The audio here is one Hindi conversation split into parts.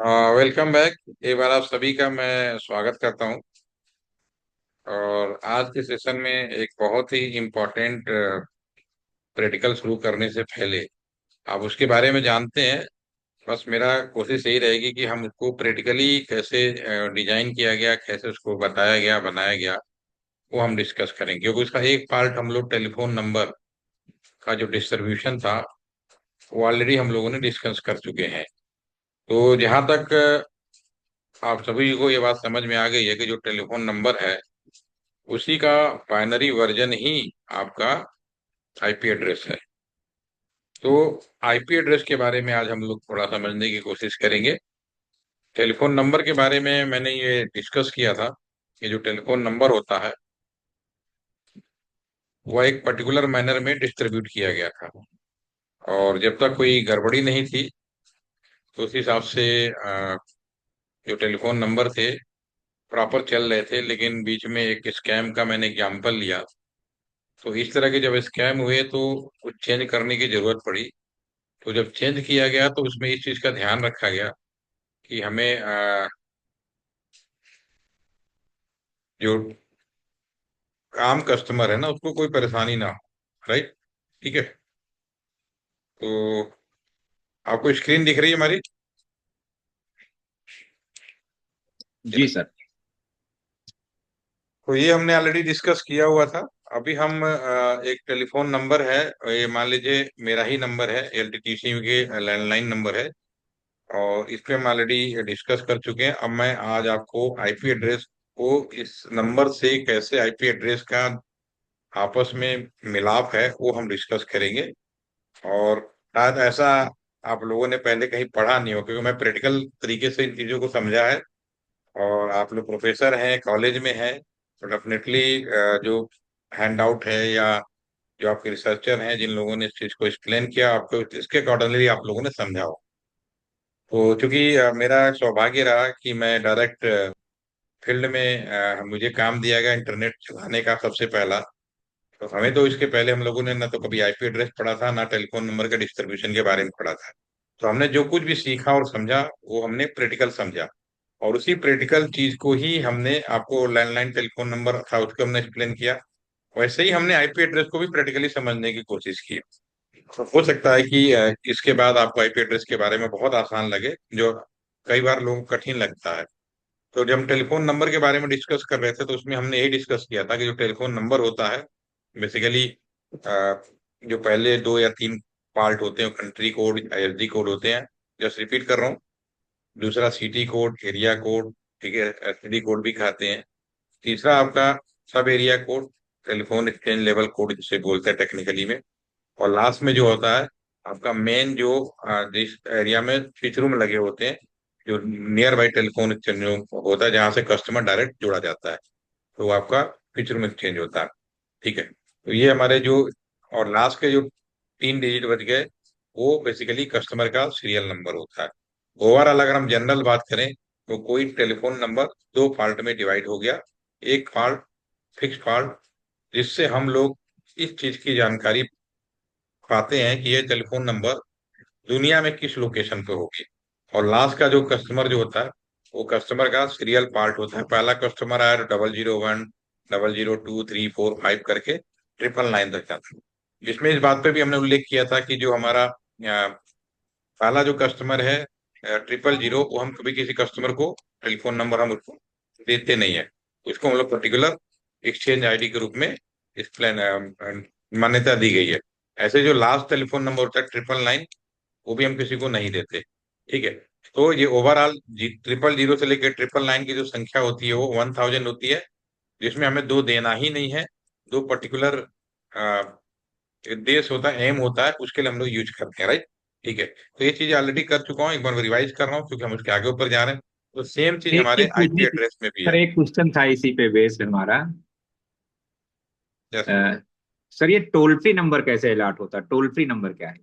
Welcome back. एक बार आप सभी का मैं स्वागत करता हूं। और आज के सेशन में एक बहुत ही इम्पोर्टेंट प्रैक्टिकल शुरू करने से पहले आप उसके बारे में जानते हैं। बस मेरा कोशिश यही रहेगी कि हम उसको प्रैक्टिकली कैसे डिजाइन किया गया, कैसे उसको बताया गया, बनाया गया, वो हम डिस्कस करेंगे। क्योंकि उसका एक पार्ट हम लोग टेलीफोन नंबर का जो डिस्ट्रीब्यूशन था वो ऑलरेडी हम लोगों ने डिस्कस कर चुके हैं। तो जहां तक आप सभी को ये बात समझ में आ गई है कि जो टेलीफोन नंबर है उसी का बाइनरी वर्जन ही आपका आईपी एड्रेस है। तो आईपी एड्रेस के बारे में आज हम लोग थोड़ा समझने की कोशिश करेंगे। टेलीफोन नंबर के बारे में मैंने ये डिस्कस किया था कि जो टेलीफोन नंबर होता है वह एक पर्टिकुलर मैनर में डिस्ट्रीब्यूट किया गया था। और जब तक कोई गड़बड़ी नहीं थी तो उस हिसाब से जो टेलीफोन नंबर थे प्रॉपर चल रहे थे। लेकिन बीच में एक स्कैम का मैंने एग्जाम्पल लिया, तो इस तरह के जब स्कैम हुए तो कुछ चेंज करने की जरूरत पड़ी। तो जब चेंज किया गया तो उसमें इस चीज का ध्यान रखा गया कि हमें जो आम कस्टमर है ना उसको कोई परेशानी ना हो। राइट। ठीक है। तो आपको स्क्रीन दिख रही है हमारी? जी सर। तो ये हमने ऑलरेडी डिस्कस किया हुआ था। अभी हम एक टेलीफोन नंबर है, ये मान लीजिए मेरा ही नंबर है, एलटीटीसी के लैंडलाइन नंबर है। और इस पे हम ऑलरेडी डिस्कस कर चुके हैं। अब मैं आज आपको आईपी एड्रेस को, इस नंबर से कैसे आईपी एड्रेस का आपस में मिलाप है वो हम डिस्कस करेंगे। और शायद ऐसा आप लोगों ने पहले कहीं पढ़ा नहीं हो, क्योंकि मैं प्रैक्टिकल तरीके से इन चीजों को समझा है। और आप लोग प्रोफेसर हैं, कॉलेज में हैं, तो डेफिनेटली जो हैंड आउट है या जो आपके रिसर्चर हैं जिन लोगों ने इस चीज को एक्सप्लेन किया आपको, इसके अकॉर्डिंगली आप लोगों ने समझा हो। तो चूंकि मेरा सौभाग्य रहा कि मैं डायरेक्ट फील्ड में मुझे काम दिया गया इंटरनेट चलाने का सबसे पहला। तो हमें तो इसके पहले हम लोगों ने ना तो कभी आईपी एड्रेस पढ़ा था, ना टेलीफोन नंबर के डिस्ट्रीब्यूशन के बारे में पढ़ा था। तो हमने जो कुछ भी सीखा और समझा वो हमने प्रैक्टिकल समझा। और उसी प्रैक्टिकल चीज को ही हमने आपको लैंडलाइन टेलीफोन नंबर था उसको हमने एक्सप्लेन किया। वैसे ही हमने आईपी एड्रेस को भी प्रैक्टिकली समझने की कोशिश की। तो हो सकता है कि इसके बाद आपको आईपी एड्रेस के बारे में बहुत आसान लगे, जो कई बार लोगों को कठिन लगता है। तो जब हम टेलीफोन नंबर के बारे में डिस्कस कर रहे थे तो उसमें हमने यही डिस्कस किया था कि जो टेलीफोन नंबर होता है बेसिकली जो पहले दो या तीन पार्ट होते हैं कंट्री कोड, आईएसडी कोड होते हैं। जस्ट रिपीट कर रहा हूँ। दूसरा सिटी कोड, एरिया कोड, ठीक है, एसटीडी कोड भी खाते हैं। तीसरा आपका सब area code, telephone exchange level code जिसे बोलते हैं टेक्निकली में। और लास्ट में जो होता है आपका मेन जो जिस एरिया में स्विच रूम लगे होते हैं, जो नियर बाई टेलीफोन एक्सचेंज होता है जहां से कस्टमर डायरेक्ट जुड़ा जाता है, तो वो आपका स्विच रूम एक्सचेंज होता है। ठीक है। तो ये हमारे जो और लास्ट के जो तीन डिजिट बच गए वो बेसिकली कस्टमर का सीरियल नंबर होता है। ओवरऑल अगर हम जनरल बात करें तो कोई टेलीफोन नंबर दो पार्ट में डिवाइड हो गया। एक पार्ट फिक्स पार्ट, जिससे हम लोग इस चीज की जानकारी पाते हैं कि ये टेलीफोन नंबर दुनिया में किस लोकेशन पे होगी। और लास्ट का जो कस्टमर जो होता है वो कस्टमर का सीरियल पार्ट होता है। पहला कस्टमर आया 001, 002, 3, 4, 5 करके 999 तक जाता है। जिसमें इस बात पे भी हमने उल्लेख किया था कि जो हमारा पहला जो कस्टमर है 000, वो हम कभी किसी कस्टमर को टेलीफोन नंबर हम उसको देते नहीं है। उसको हम लोग पर्टिकुलर एक्सचेंज आईडी के रूप में इस प्लान मान्यता दी गई है। ऐसे जो लास्ट टेलीफोन नंबर होता है 999, वो भी हम किसी को नहीं देते। ठीक है। तो ये ओवरऑल 000 से लेकर 999 की जो संख्या होती है वो 1000 होती है, जिसमें हमें दो देना ही नहीं है। दो पर्टिकुलर देश होता है, एम होता है, उसके लिए हम लोग यूज करते हैं। राइट। ठीक है। तो ये चीज ऑलरेडी कर चुका हूँ, एक बार रिवाइज कर रहा हूँ क्योंकि हम उसके आगे ऊपर जा रहे हैं। तो सेम चीज एक हमारे चीज आईपी पूछनी थी एड्रेस में भी है। सर, एक क्वेश्चन था इसी पे बेस्ड हमारा। जैसे अ, सर, ये टोल फ्री नंबर कैसे अलॉट होता है? टोल फ्री नंबर क्या है?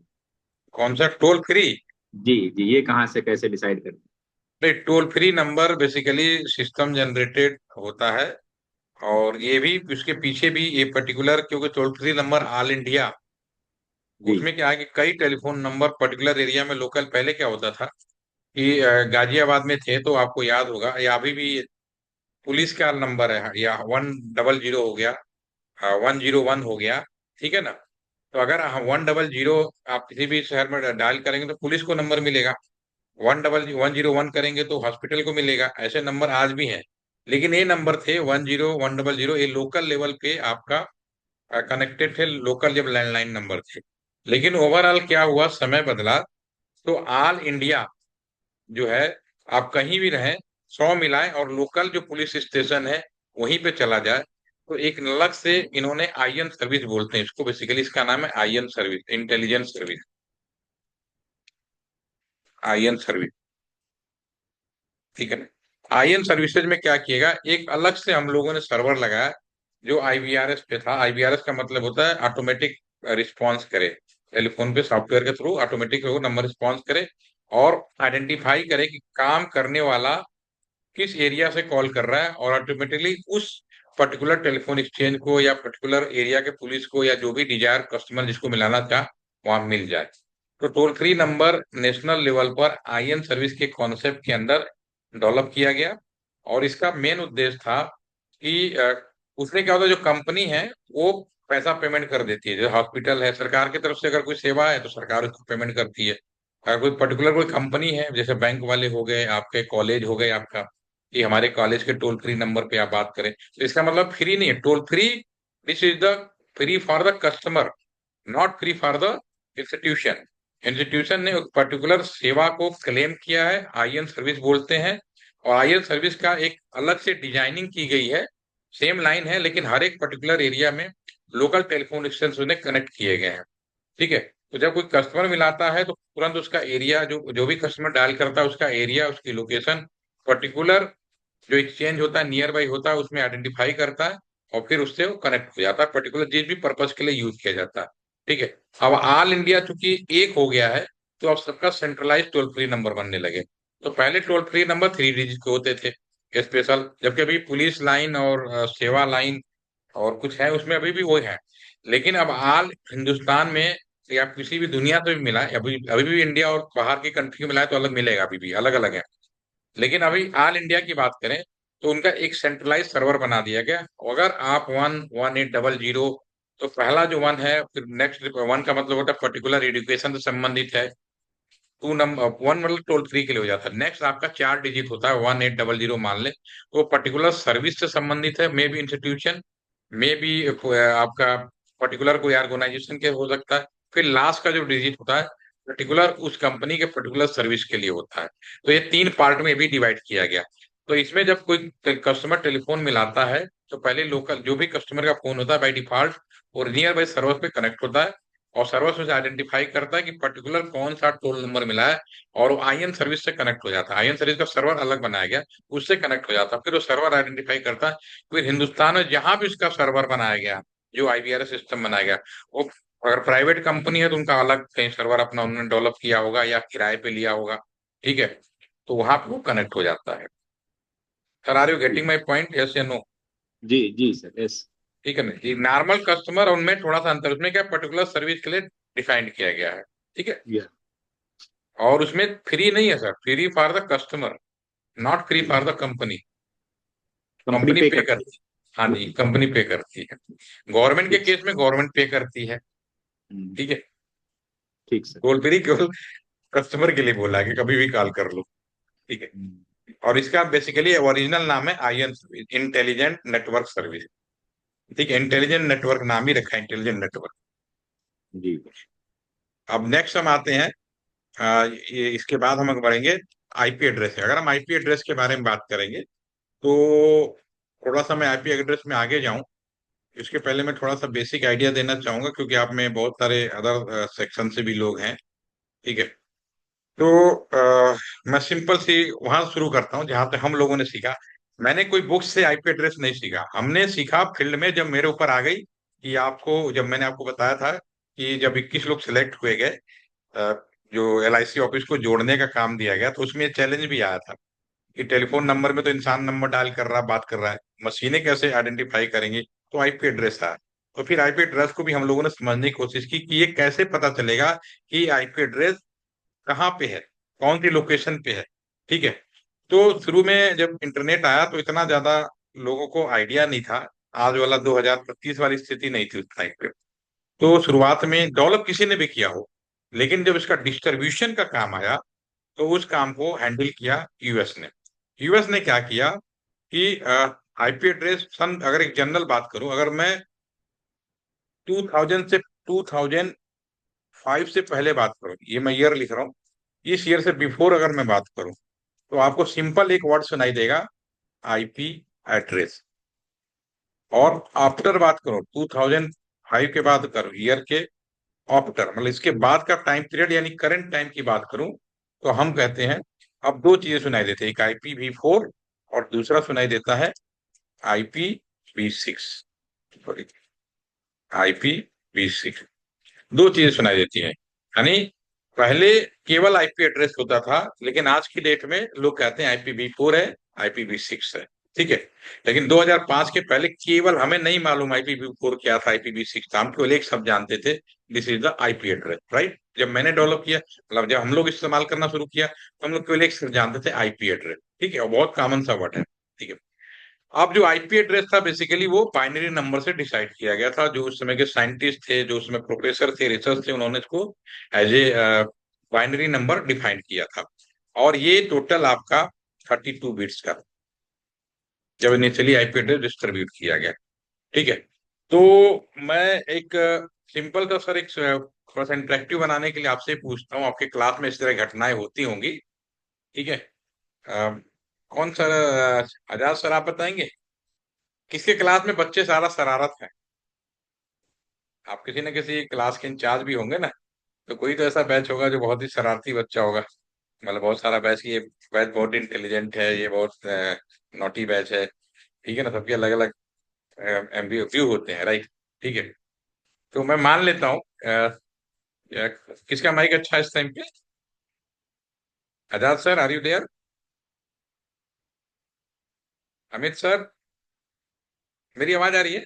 कौन सा टोल फ्री? जी जी, ये कहाँ से कैसे डिसाइड करते toll free number basically system generated होता है। और ये भी उसके पीछे भी ये पर्टिकुलर, क्योंकि toll free number all India, हैं? जी उसमें क्या है कि कई टेलीफोन नंबर पर्टिकुलर एरिया में लोकल, पहले क्या होता था कि गाजियाबाद में थे तो आपको याद होगा, या अभी भी पुलिस का नंबर है, या 100 हो गया, 101 हो गया, ठीक है ना। तो अगर 100 आप किसी भी शहर में डायल करेंगे तो पुलिस को नंबर मिलेगा, 101 करेंगे तो हॉस्पिटल को मिलेगा, ऐसे नंबर आज भी हैं। लेकिन ये नंबर थे 10100, ये लोकल लेवल पे आपका कनेक्टेड थे, लोकल जब लैंडलाइन नंबर थे। लेकिन ओवरऑल क्या हुआ, समय बदला, तो ऑल इंडिया जो है, आप कहीं भी रहें, 100 मिलाएं और लोकल जो पुलिस स्टेशन है वहीं पे चला जाए, तो एक अलग से इन्होंने आईएन सर्विस बोलते हैं इसको, बेसिकली इसका नाम है IN service, intelligence service, IN service, ठीक है ना। आईएन सर्विसेज में क्या किएगा, एक अलग से हम लोगों ने सर्वर लगाया जो आईवीआरएस पे था। आईवीआरएस का मतलब होता है ऑटोमेटिक रिस्पॉन्स करे, टेलीफोन पे सॉफ्टवेयर के थ्रू ऑटोमेटिक वो नंबर रिस्पॉन्स करे और आइडेंटिफाई करे कि काम करने वाला किस एरिया से कॉल कर रहा है, और ऑटोमेटिकली उस पर्टिकुलर टेलीफोन एक्सचेंज को या पर्टिकुलर एरिया के पुलिस को या जो भी डिजायर कस्टमर जिसको मिलाना चाह वहां मिल जाए। तो toll free number national level पर आईएन सर्विस के कॉन्सेप्ट के अंदर डेवलप किया गया, और इसका मेन उद्देश्य था कि उसमें क्या होता है, जो कंपनी है वो पैसा पेमेंट कर देती है, जो हॉस्पिटल है सरकार की तरफ से अगर कोई सेवा है तो सरकार उसको पेमेंट करती है। अगर कोई पर्टिकुलर कोई कंपनी है, जैसे बैंक वाले हो गए, आपके कॉलेज हो गए आपका, कि हमारे कॉलेज के टोल फ्री नंबर पे आप बात करें, तो इसका मतलब फ्री नहीं है toll free, this is the free for the customer, not free for the institution. Institution ने एक पर्टिकुलर सेवा को क्लेम किया है, आईएन सर्विस बोलते हैं, और आईएन सर्विस का एक अलग से डिजाइनिंग की गई है, सेम लाइन है लेकिन हर एक पर्टिकुलर एरिया में लोकल टेलीफोन एक्सचेंज उन्हें कनेक्ट किए गए हैं, ठीक है। तो जब कोई कस्टमर मिलाता है तो तुरंत उसका एरिया, जो जो भी कस्टमर डायल करता है उसका एरिया, उसकी लोकेशन, पर्टिकुलर जो एक्सचेंज होता है नियर बाई होता है उसमें आइडेंटिफाई करता है, और फिर उससे वो कनेक्ट हो जाता है पर्टिकुलर जिस भी पर्पज के लिए यूज किया जाता है, ठीक है। अब ऑल इंडिया चूंकि एक हो गया है, तो अब सबका सेंट्रलाइज टोल फ्री नंबर बनने लगे। तो पहले टोल फ्री नंबर 3 डिजिट के होते थे स्पेशल, जबकि अभी पुलिस लाइन और सेवा लाइन और कुछ है उसमें अभी भी वो है। लेकिन अब ऑल हिंदुस्तान में या किसी भी दुनिया से भी मिला है, अभी अभी भी इंडिया और बाहर की कंट्री में मिला है तो अलग मिलेगा, अभी भी अलग अलग है। लेकिन अभी ऑल इंडिया की बात करें तो उनका एक सेंट्रलाइज सर्वर बना दिया गया। अगर आप 11800, तो पहला जो वन है, फिर नेक्स्ट वन का मतलब होता है पर्टिकुलर एजुकेशन से संबंधित है, 1 मतलब टोल फ्री के लिए हो जाता है। नेक्स्ट आपका 4 डिजिट होता है 1800 मान ले, वो पर्टिकुलर सर्विस से संबंधित है, may be institution, may be आपका पर्टिकुलर कोई ऑर्गेनाइजेशन के हो सकता है। फिर लास्ट का जो डिजिट होता है पर्टिकुलर उस कंपनी के पर्टिकुलर सर्विस के लिए होता है। तो ये 3 पार्ट में भी डिवाइड किया गया। तो इसमें जब कोई कस्टमर टेलीफोन मिलाता है तो पहले लोकल जो भी कस्टमर का फोन होता है बाई डिफॉल्ट और नियर बाई सर्वर पे कनेक्ट होता है, और सर्वर से आइडेंटिफाई करता है कि पर्टिकुलर कौन सा टोल नंबर मिला है, और वो आईएन सर्विस से कनेक्ट हो जाता है। आईएन सर्विस का सर्वर अलग बनाया गया, उससे कनेक्ट हो जाता है, फिर वो सर्वर आइडेंटिफाई करता है। फिर हिंदुस्तान में जहां भी उसका सर्वर बनाया गया, जो आईवीआरएस सिस्टम बनाया गया, वो अगर प्राइवेट कंपनी है तो उनका अलग कहीं सर्वर अपना उन्होंने डेवलप किया होगा या किराए पे लिया होगा, ठीक है। तो वहां पे वो कनेक्ट हो जाता है। सर आर यू जी गेटिंग माई पॉइंट, यस या नो? जी जी सर, यस। ठीक है ना जी, नॉर्मल कस्टमर और उनमें थोड़ा सा अंतर, उसमें क्या पर्टिकुलर सर्विस के लिए डिफाइंड किया गया है, ठीक है। या और उसमें फ्री नहीं है sir, free for the customer, not free for the company. Company company पे पे करती करती है, हाँ जी कंपनी पे करती है। गवर्नमेंट है। के ठीक केस में गवर्नमेंट पे करती है, हम्म, ठीक है। ठीक सर। टोल फ्री केवल कस्टमर के लिए बोला है कि कभी भी कॉल कर लो, ठीक है। हम्म, और इसका बेसिकली ओरिजिनल नाम है IN service, intelligent network service, ठीक है। इंटेलिजेंट नेटवर्क नाम ही रखा है, इंटेलिजेंट नेटवर्क। जी अब नेक्स्ट हम आते हैं, ये इसके बाद हम आगे बढ़ेंगे आईपी एड्रेस है। अगर हम आईपी एड्रेस के बारे में बात करेंगे तो थोड़ा सा मैं आईपी एड्रेस में आगे जाऊं, इसके पहले मैं थोड़ा सा बेसिक आइडिया देना चाहूंगा, क्योंकि आप में बहुत सारे अदर सेक्शन से भी लोग हैं, ठीक है। तो मैं सिंपल सी वहां शुरू करता हूँ जहां तक हम लोगों ने सीखा। मैंने कोई बुक से आईपी एड्रेस नहीं सीखा, हमने सीखा फील्ड में जब मेरे ऊपर आ गई, कि आपको जब मैंने आपको बताया था कि जब 21 लोग सिलेक्ट हुए गए, अ, जो एलआईसी ऑफिस को जोड़ने का काम दिया गया, तो उसमें चैलेंज भी आया था कि टेलीफोन नंबर में तो इंसान नंबर डायल कर रहा है, बात कर रहा है, मशीनें कैसे आइडेंटिफाई करेंगी। तो आईपी एड्रेस था। तो फिर आईपी एड्रेस को भी हम लोगों ने समझने की कोशिश की कि ये कैसे पता चलेगा कि आईपी एड्रेस कहाँ पे है। कौन सी लोकेशन पे है। ठीक है। तो शुरू में जब इंटरनेट आया तो इतना ज्यादा लोगों को आइडिया नहीं था। आज वाला 2025 वाली स्थिति नहीं थी उस टाइम पे। तो शुरुआत में डेवलप किसी ने भी किया हो, लेकिन जब इसका डिस्ट्रीब्यूशन का काम आया तो उस काम को हैंडल किया यूएस ने। यूएस ने क्या किया कि आईपी एड्रेस सन, अगर एक जनरल बात करूं, अगर मैं 2000 से 2005 से पहले बात करूं, ये मैं ईयर लिख रहा हूँ, इस ईयर से बिफोर अगर मैं बात करूं, तो आपको सिंपल एक वर्ड सुनाई देगा, आईपी एड्रेस। और आफ्टर बात करो 2005 के बाद करो, ईयर के आफ्टर, मतलब इसके बाद का टाइम पीरियड यानी करंट टाइम की बात करूं, तो हम कहते हैं अब दो चीजें सुनाई देती है, एक IPv4 और दूसरा सुनाई देता है IPv6। सॉरी, IPv6, दो चीजें सुनाई देती हैं। यानी पहले केवल आईपी एड्रेस होता था, लेकिन आज की डेट में लोग कहते हैं IPv4 है, IPv6 है। ठीक है। लेकिन 2005 के पहले केवल हमें नहीं मालूम IPv4 क्या था, IPv6 था, हम केवल एक शब्द जानते थे, this is the IP address, right. जब मैंने डेवलप किया, मतलब जब हम लोग इस्तेमाल करना शुरू किया, तो हम लोग केवल एक शब्द जानते थे, आईपी एड्रेस। ठीक है, और बहुत कॉमन सा वर्ड है। ठीक है। अब जो आईपी एड्रेस था बेसिकली वो बाइनरी नंबर से डिसाइड किया गया था। जो उस समय के साइंटिस्ट थे, जो उसमें प्रोफेसर थे, रिसर्च थे, उन्होंने इसको as a binary number define किया था। और ये टोटल आपका 32 बिट्स का, जब इनिशियली आईपी एड्रेस डिस्ट्रीब्यूट किया गया। ठीक है। तो मैं एक सिंपल तो सर, एक थोड़ा सा इंटरेक्टिव बनाने के लिए आपसे पूछता हूँ, आपके क्लास में इस तरह घटनाएं होती होंगी। ठीक है। अ, कौन सर, आजाद सर आप बताएंगे किसके क्लास में बच्चे सारा शरारत है? आप किसी न किसी क्लास के इंचार्ज भी होंगे ना, तो कोई तो ऐसा बैच होगा जो बहुत ही शरारती बच्चा होगा। मतलब बहुत सारा बैच, ये बैच बहुत इंटेलिजेंट है, ये बहुत नॉटी बैच है। ठीक है ना, सबके अलग अलग व्यू होते हैं, राइट। ठीक है। तो मैं मान लेता हूँ किसका माइक अच्छा है इस टाइम पे? Azad sir, are you there? Amit sir, मेरी आवाज आ रही है?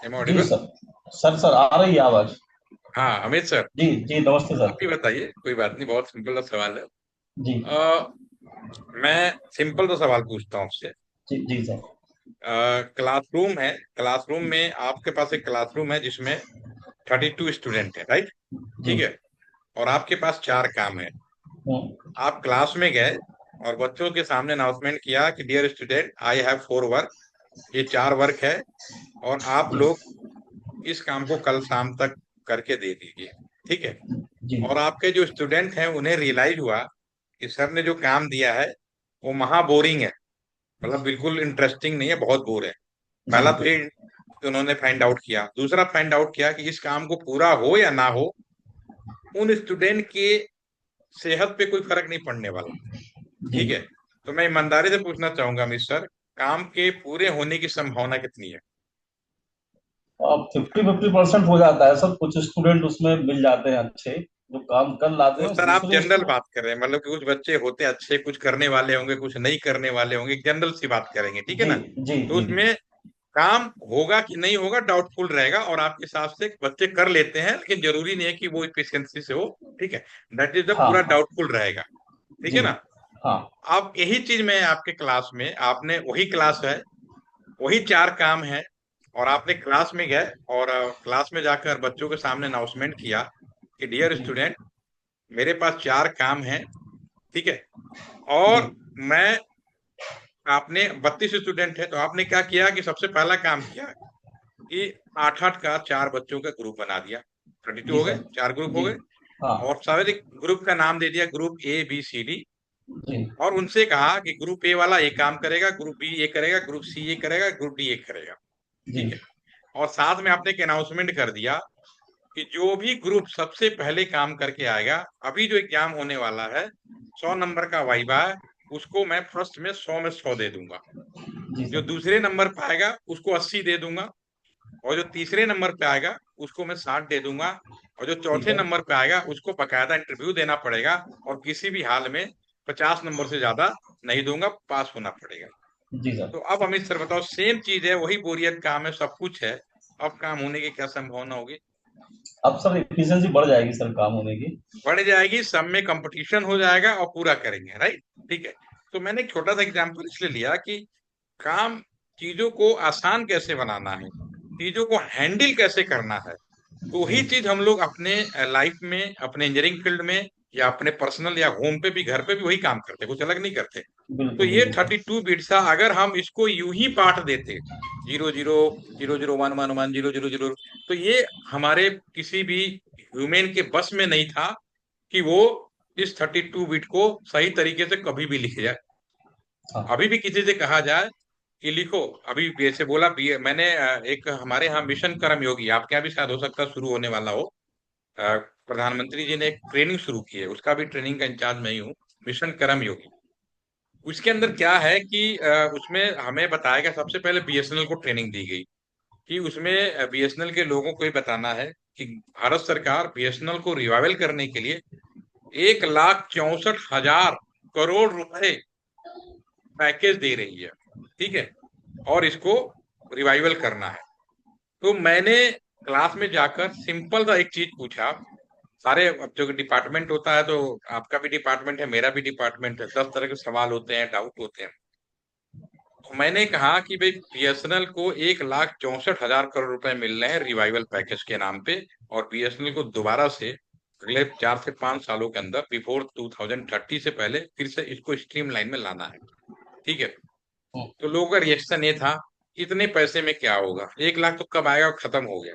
एम जी ऑडिबल? सर। सर आ रही है आवाज। हाँ अमित सर, जी जी, नमस्ते सर। आप ही बताइए, कोई बात नहीं, बहुत सिंपल सा सवाल है। जी मैं सिंपल सा सवाल पूछता हूँ आपसे। जी जी सर। क्लासरूम है, क्लासरूम में आपके पास एक क्लासरूम है जिसमें 32 स्टूडेंट है, राइट। जी। ठीक है। और आपके पास चार काम है। हम्म। आप क्लास में गए और बच्चों के सामने अनाउंसमेंट किया कि dear student, I have 4 work, ये 4 वर्क है, और आप जी लोग इस काम को कल शाम तक करके दे दीजिए। ठीक है। जी और आपके जो स्टूडेंट हैं उन्हें रियलाइज हुआ कि सर ने जो काम दिया है वो महा बोरिंग है, मतलब बिल्कुल इंटरेस्टिंग नहीं है, बहुत बोर है। जी पहला तो ये उन्होंने फाइंड आउट किया। दूसरा फाइंड आउट किया कि इस काम को पूरा हो या ना हो, उन स्टूडेंट के सेहत पे कोई फर्क नहीं पड़ने वाला। जी। ठीक है। तो मैं ईमानदारी से पूछना चाहूंगा मिस्टर, काम के पूरे होने की संभावना कितनी है? अब 50-50% हो जाता है सर, कुछ स्टूडेंट उसमें मिल जाते हैं अच्छे, जो काम कर लाते वो हैं। सर आप दूसरे जनरल बात कर रहे हैं, मतलब कि कुछ बच्चे होते हैं अच्छे, कुछ करने वाले होंगे, कुछ नहीं करने वाले होंगे, जनरल सी बात करेंगे, ठीक है जी ना। जी तो जी उसमें काम होगा कि नहीं होगा डाउटफुल रहेगा, और आपके हिसाब से बच्चे कर लेते हैं, लेकिन जरूरी नहीं है कि वो इफिशियंसी से हो। ठीक है। दैट इज द हाँ पूरा हाँ। डाउटफुल रहेगा। ठीक जी है ना। हाँ। आप यही चीज में आपके क्लास में, आपने वही क्लास है, वही चार काम है, और आपने क्लास में गए और क्लास में जाकर बच्चों के सामने अनाउंसमेंट किया कि डियर जी स्टूडेंट, मेरे पास चार काम है। ठीक है। जी और मैं, आपने 32 स्टूडेंट है, तो आपने क्या किया कि सबसे पहला काम किया कि 8-8 का चार बच्चों का ग्रुप बना दिया। 32 जी हो गए, सर। चार ग्रुप हो जी गए। हाँ। और सारे ग्रुप का नाम दे दिया, group A B C D। जी और उनसे कहा कि ग्रुप ए वाला ये काम करेगा, ग्रुप बी ये करेगा, ग्रुप सी ये करेगा, ग्रुप डी ये करेगा। जी ठीक है। और साथ में आपने एक अनाउंसमेंट कर दिया कि जो भी ग्रुप सबसे पहले काम करके आएगा, अभी जो एग्जाम होने वाला है, 100 नंबर का वाइवा है, उसको मैं फर्स्ट में 100 में 100 दे दूंगा। जी जो सर। दूसरे नंबर पे आएगा उसको 80 दे दूंगा, और जो तीसरे नंबर पे आएगा उसको मैं 60 दे दूंगा, और जो ठीक चौथे है। नंबर पे आएगा उसको बकायदा इंटरव्यू देना पड़ेगा, और किसी भी हाल में 50 नंबर से ज्यादा नहीं दूंगा, पास होना पड़ेगा। जी सर। तो अब अमित सर बताओ, सेम चीज है, वही बोरियत काम है, सब कुछ है, अब काम होने की क्या संभावना होगी? अब सर एफिशिएंसी बढ़ जाएगी सर काम होने की। बढ़ जाएगी, सब में कंपटीशन हो जाएगा और पूरा करेंगे, राइट। ठीक है। तो मैंने एक छोटा सा एग्जांपल इसलिए लिया कि काम, चीजों को आसान कैसे बनाना है, चीजों को हैंडल कैसे करना है, तो वही जी चीज हम लोग अपने लाइफ में, अपने इंजीनियरिंग फील्ड में, या अपने पर्सनल या होम पे भी, घर पे भी वही काम करते, कुछ अलग नहीं करते। तो बिल्कुल ये बिल्कुल सर। 32 बिट्स था, अगर हम इसको यूं ही पार्ट देते, 00 00 11 11 0 0 0, तो ये हमारे किसी भी ह्यूमन के बस में नहीं था कि वो इस 32 बिट को सही तरीके से कभी भी लिख जाए। हाँ अभी भी किसी से कहा जाए कि लिखो, अभी जैसे बोला मैंने एक हमारे यहाँ मिशन कर्मयोगी, आपके यहाँ भी शायद हो सकता है शुरू होने वाला हो, प्रधानमंत्री जी ने एक ट्रेनिंग शुरू की है, उसका भी ट्रेनिंग का इंचार्ज मैं ही हूँ, मिशन कर्मयोगी। उसके अंदर क्या है कि उसमें हमें बताया गया, सबसे पहले बीएसएनएल को ट्रेनिंग दी गई कि उसमें बीएसएनएल के लोगों को ये बताना है कि भारत सरकार बीएसएनएल को रिवाइवल करने के लिए 1,64,000 करोड़ रुपए पैकेज दे रही है। ठीक है। और इसको रिवाइवल करना है। तो मैंने क्लास में जाकर सिंपल सा एक चीज पूछा, सारे, अब जो डिपार्टमेंट होता है, तो आपका भी डिपार्टमेंट है, मेरा भी डिपार्टमेंट है, 10 तरह के सवाल होते हैं, डाउट होते हैं। तो मैंने कहा कि भाई बीएसएनएल को 1,64,000 करोड़ रुपए मिल रहे हैं रिवाइवल पैकेज के नाम पे, और बीएसएनएल को दोबारा से अगले 4 से 5 सालों के अंदर, बिफोर 2030 से पहले, फिर से इसको स्ट्रीमलाइन में लाना है। ठीक है। हम्म, तो लोगों का रिएक्शन ये था, इतने पैसे में क्या होगा, 1 लाख तो कब आएगा, खत्म हो गया।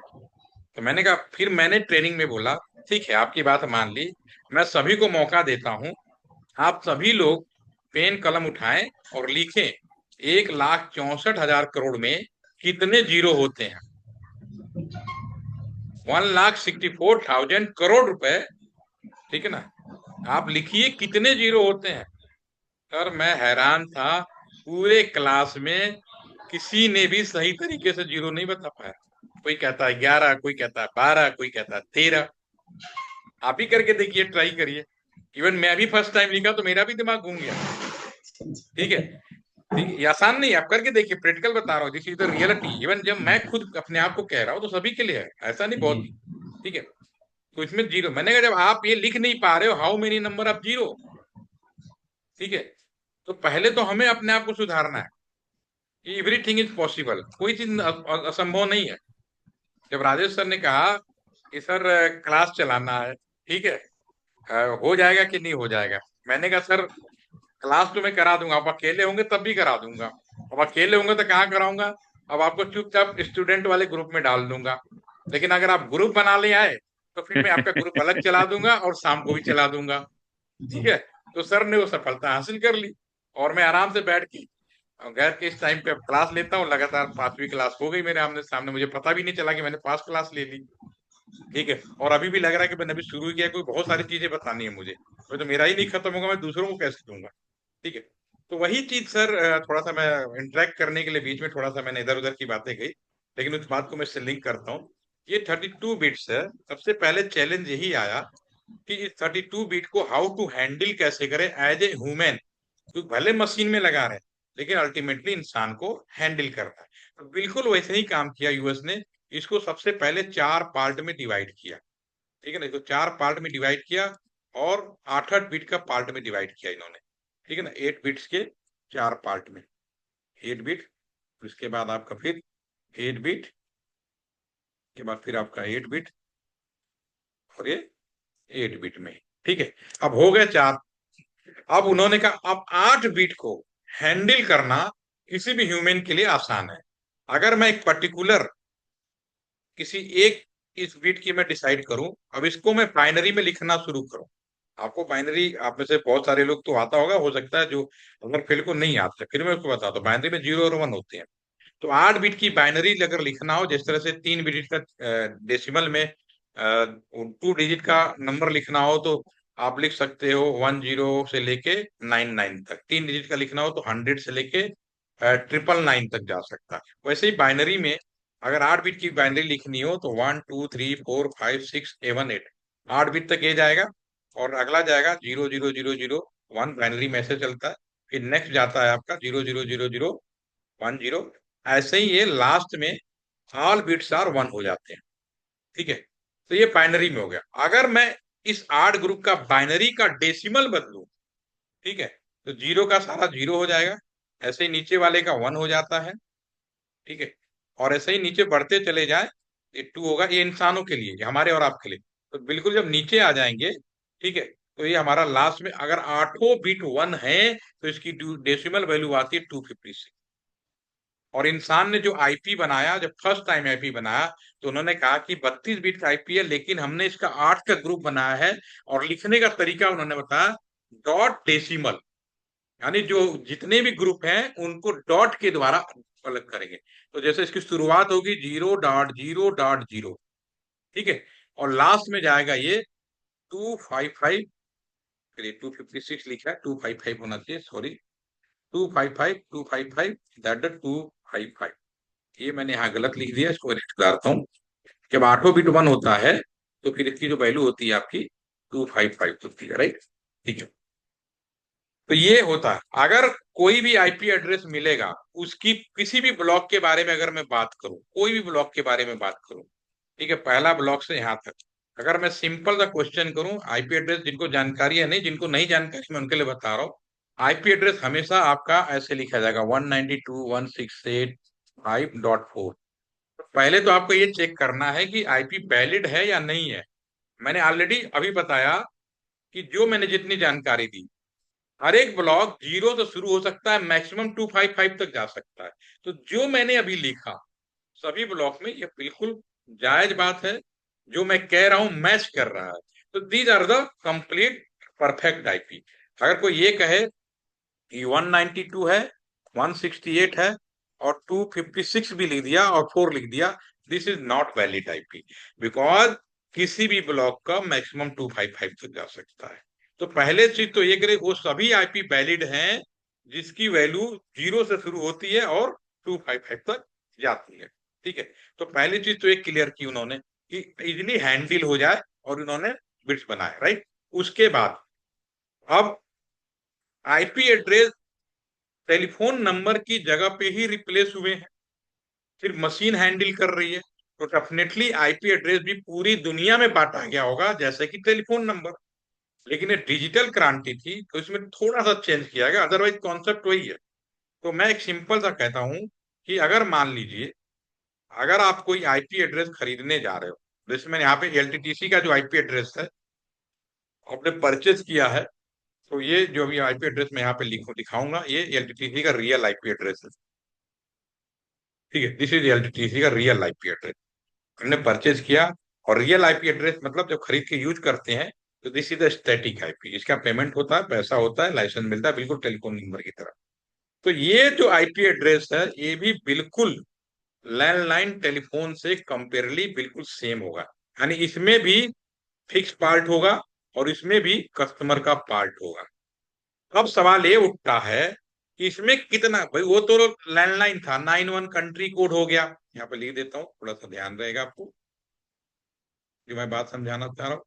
तो मैंने कहा, फिर मैंने ट्रेनिंग में बोला, ठीक है आपकी बात मान ली, मैं सभी को मौका देता हूं, आप सभी लोग पेन कलम उठाएं और लिखें, 1,64,000 करोड़ में कितने जीरो होते हैं। 1,64,000 करोड़ रुपए, ठीक है ना, आप लिखिए कितने जीरो होते हैं। सर मैं हैरान था, पूरे क्लास में किसी ने भी सही तरीके से जीरो नहीं बता पाया। कोई कहता है 11, कोई कहता है 12, कोई कहता है 13। आप ही करके देखिए, ट्राई करिए। इवन मैं भी फर्स्ट टाइम लिखा तो मेरा भी दिमाग घूम गया। ठीक है। ठीक है, ये आसान नहीं है, आप करके देखिए, प्रैक्टिकल बता रहा हूँ, this is the reality. Even जब मैं खुद अपने आप को कह रहा हूँ तो सभी के लिए है, ऐसा नहीं जी। बहुत। ठीक है। तो इसमें जीरो, मैंने कहा जब आप ये लिख नहीं पा रहे हो, how many number of zero. ठीक है। तो पहले तो हमें अपने आप को सुधारना है कि एवरीथिंग इज पॉसिबल, कोई चीज असंभव नहीं है। जब राजेश सर ने कहा कि सर क्लास चलाना है, ठीक है, हो जाएगा कि नहीं हो जाएगा, मैंने कहा सर क्लास तो मैं करा दूंगा, आप अकेले होंगे तब भी करा दूंगा, अब अकेले होंगे तो कहाँ कराऊंगा, अब आपको चुपचाप स्टूडेंट वाले ग्रुप में डाल दूंगा। लेकिन अगर आप ग्रुप बना ले आए तो फिर मैं आपका ग्रुप अलग चला दूंगा और शाम को भी चला दूंगा। ठीक जी है। तो सर ने वो सफलता हासिल कर ली, और मैं आराम से बैठ के गैर के इस टाइम पे अब क्लास लेता हूँ, लगातार 5वीं क्लास हो गई मेरे आमने सामने, मुझे पता भी नहीं चला कि मैंने 5 क्लास ले ली। ठीक है। और अभी भी लग रहा है कि मैंने अभी शुरू ही किया, कोई बहुत सारी चीजें बतानी है मुझे, तो मेरा ही नहीं खत्म होगा, मैं दूसरों को कैसे दूंगा। ठीक है। तो वही चीज सर, थोड़ा सा मैं इंटरेक्ट करने के लिए बीच में थोड़ा सा मैंने इधर उधर की बातें कही, लेकिन उस बात को मैं इससे लिंक करता हूँ। ये 32 बिट्स है, सबसे पहले चैलेंज यही आया कि इस 32 बिट को हाउ टू हैंडल कैसे करें एज ए ह्यूमन, क्योंकि भले मशीन में लगा रहे हैं, लेकिन अल्टीमेटली इंसान को हैंडल करना है। तो बिल्कुल वैसे ही काम किया यूएस ने, इसको सबसे पहले 4 पार्ट में डिवाइड किया। ठीक है ना, इसको 4 पार्ट में डिवाइड किया, और 8-8 बिट का पार्ट में डिवाइड किया इन्होंने। ठीक है ना, 8 बिट्स के 4 पार्ट में, 8 बिट, उसके बाद आपका फिर 8 बिट के बाद फिर आपका 8 बिट, और ये 8 बिट में। ठीक है। अब हो गए 4। अब उन्होंने कहा अब 8 बिट को हैंडल करना किसी भी ह्यूमन के लिए आसान है। अगर मैं एक पर्टिकुलर किसी एक इस बिट की मैं डिसाइड करूं, अब इसको मैं बाइनरी में लिखना शुरू करूं। आपको बाइनरी, आप में से बहुत सारे लोग तो आता होगा, हो सकता है जो अगर फिर को नहीं आता, फिर मैं उसको बताता हूँ, बाइनरी में 0 और 1 होते हैं। तो 8 बिट की बाइनरी अगर लिखना हो, जिस तरह से 3 डिजिट का डेसिमल में 2 डिजिट का नंबर लिखना हो, तो आप लिख सकते हो 10 से लेके 99 तक। 3 डिजिट का लिखना हो तो 100 से लेके 999 तक जा सकता है। वैसे ही बाइनरी में अगर 8 बिट की बाइनरी लिखनी हो तो 1 2 3 4 5 6 7 8, 8 बिट तक ये जाएगा, और अगला जाएगा 0 0 0 0 1, बाइनरी में ऐसे चलता है। फिर नेक्स्ट जाता है आपका 0 0 0 0 1 0। ऐसे ही ये लास्ट में ऑल बिट्स आर 1 हो जाते हैं। ठीक है। तो ये बाइनरी में हो गया। अगर मैं इस 8 ग्रुप का बाइनरी का डेसिमल बदलूं, ठीक है, तो जीरो का सारा जीरो हो जाएगा, ऐसे ही नीचे वाले का 1 हो जाता है, ठीक है, और ऐसे ही नीचे बढ़ते चले जाए, ये 2 होगा। ये इंसानों के लिए, ये हमारे और आपके लिए। तो बिल्कुल जब नीचे आ जाएंगे, ठीक है, तो ये हमारा लास्ट में अगर आठों बिट 1 है तो इसकी डेसिमल वैल्यू आती है 256। और इंसान ने जो आईपी बनाया, जब फर्स्ट टाइम आईपी बनाया, तो उन्होंने कहा कि 32 बिट का आईपी है, लेकिन हमने इसका 8 का ग्रुप बनाया है, और लिखने का तरीका उन्होंने बताया डॉट डेसिमल, यानी जो जितने भी ग्रुप हैं उनको डॉट के द्वारा अलग करेंगे। तो जैसे इसकी शुरुआत होगी 0.0.0, ठीक है, और लास्ट में जाएगा ये 255, 256 लिखा है, 255 होना चाहिए, सॉरी, 255 दैट 255, ये मैंने यहाँ गलत लिख दिया, इसको करेक्ट करता हूँ। जब आठों बिट 1 होता है तो फिर इसकी जो वैल्यू होती है आपकी 255 होती है, राइट, ठीक है। तो ये होता है। अगर कोई भी आईपी एड्रेस मिलेगा, उसकी किसी भी ब्लॉक के बारे में अगर मैं बात करूं, कोई भी ब्लॉक के बारे में बात करूं, ठीक है, पहला ब्लॉक से यहां तक, अगर मैं सिंपल सा क्वेश्चन करूं, आईपी एड्रेस जिनको जानकारी है, नहीं जिनको नहीं जानकारी मैं उनके लिए बता रहा हूँ। आईपी एड्रेस हमेशा आपका ऐसे लिखा जाएगा 192.168.5.4। पहले तो आपको ये चेक करना है कि आईपी वैलिड है या नहीं है। मैंने ऑलरेडी अभी बताया कि जो मैंने जितनी जानकारी दी, हर एक ब्लॉक 0 से शुरू हो सकता है, मैक्सिमम 255 तक जा सकता है। तो जो मैंने अभी लिखा सभी ब्लॉक में, ये बिल्कुल जायज बात है, जो मैं कह रहा हूं मैच कर रहा है। तो these are the complete perfect IP. अगर कोई ये कहे कि 192 है, 168 है, और 256 भी लिख दिया और 4 लिख दिया, this is not valid IP, because किसी भी ब्लॉक का मैक्सिमम 255 तक जा सकता है। तो पहले चीज तो ये करे, वो सभी आईपी वैलिड हैं जिसकी वैल्यू 0 से शुरू होती है और 255 तक जाती है, ठीक है। तो पहली चीज तो एक क्लियर की उन्होंने कि इजिली हैंडल हो जाए, और उन्होंने बिट्स बनाए, राइट। उसके बाद अब आईपी एड्रेस टेलीफोन नंबर की जगह पे ही रिप्लेस हुए हैं, सिर्फ मशीन हैंडल कर रही है। तो डेफिनेटली आईपी एड्रेस भी पूरी दुनिया में बांटा गया होगा जैसे कि टेलीफोन नंबर। लेकिन ये डिजिटल क्रांति थी तो इसमें थोड़ा सा चेंज किया गया, अदरवाइज कॉन्सेप्ट वही है। तो मैं एक सिंपल सा कहता हूं कि अगर मान लीजिए, अगर आप कोई आईपी एड्रेस खरीदने जा रहे हो, जैसे मैंने यहाँ पे एलटीटीसी का जो आईपी एड्रेस है आपने परचेज किया है, तो ये जो भी आईपी एड्रेस मैं यहाँ पे दिखाऊंगा, ये एलटीटीसी का रियल आईपी एड्रेस है, ठीक है। दिस इज एलटीटीसी का रियल आईपी एड्रेस, हमने परचेज किया। और रियल आईपी एड्रेस मतलब जब खरीद के यूज करते हैं तो this is the static IP, इसका पेमेंट होता है, पैसा होता है, लाइसेंस मिलता है, बिल्कुल टेलीफोन नंबर की तरह। तो ये जो आईपी एड्रेस है ये भी बिल्कुल लैंडलाइन टेलीफोन से कंपेयरली बिल्कुल सेम होगा, यानी इसमें भी फिक्स पार्ट होगा और इसमें भी कस्टमर का पार्ट होगा। अब सवाल ये उठता है कि इसमें कितना, भाई वो तो लैंडलाइन था, 91 कंट्री कोड हो गया, यहाँ पे लिख देता हूँ, थोड़ा सा ध्यान रहेगा आपको जो मैं बात समझाना चाह रहा हूँ।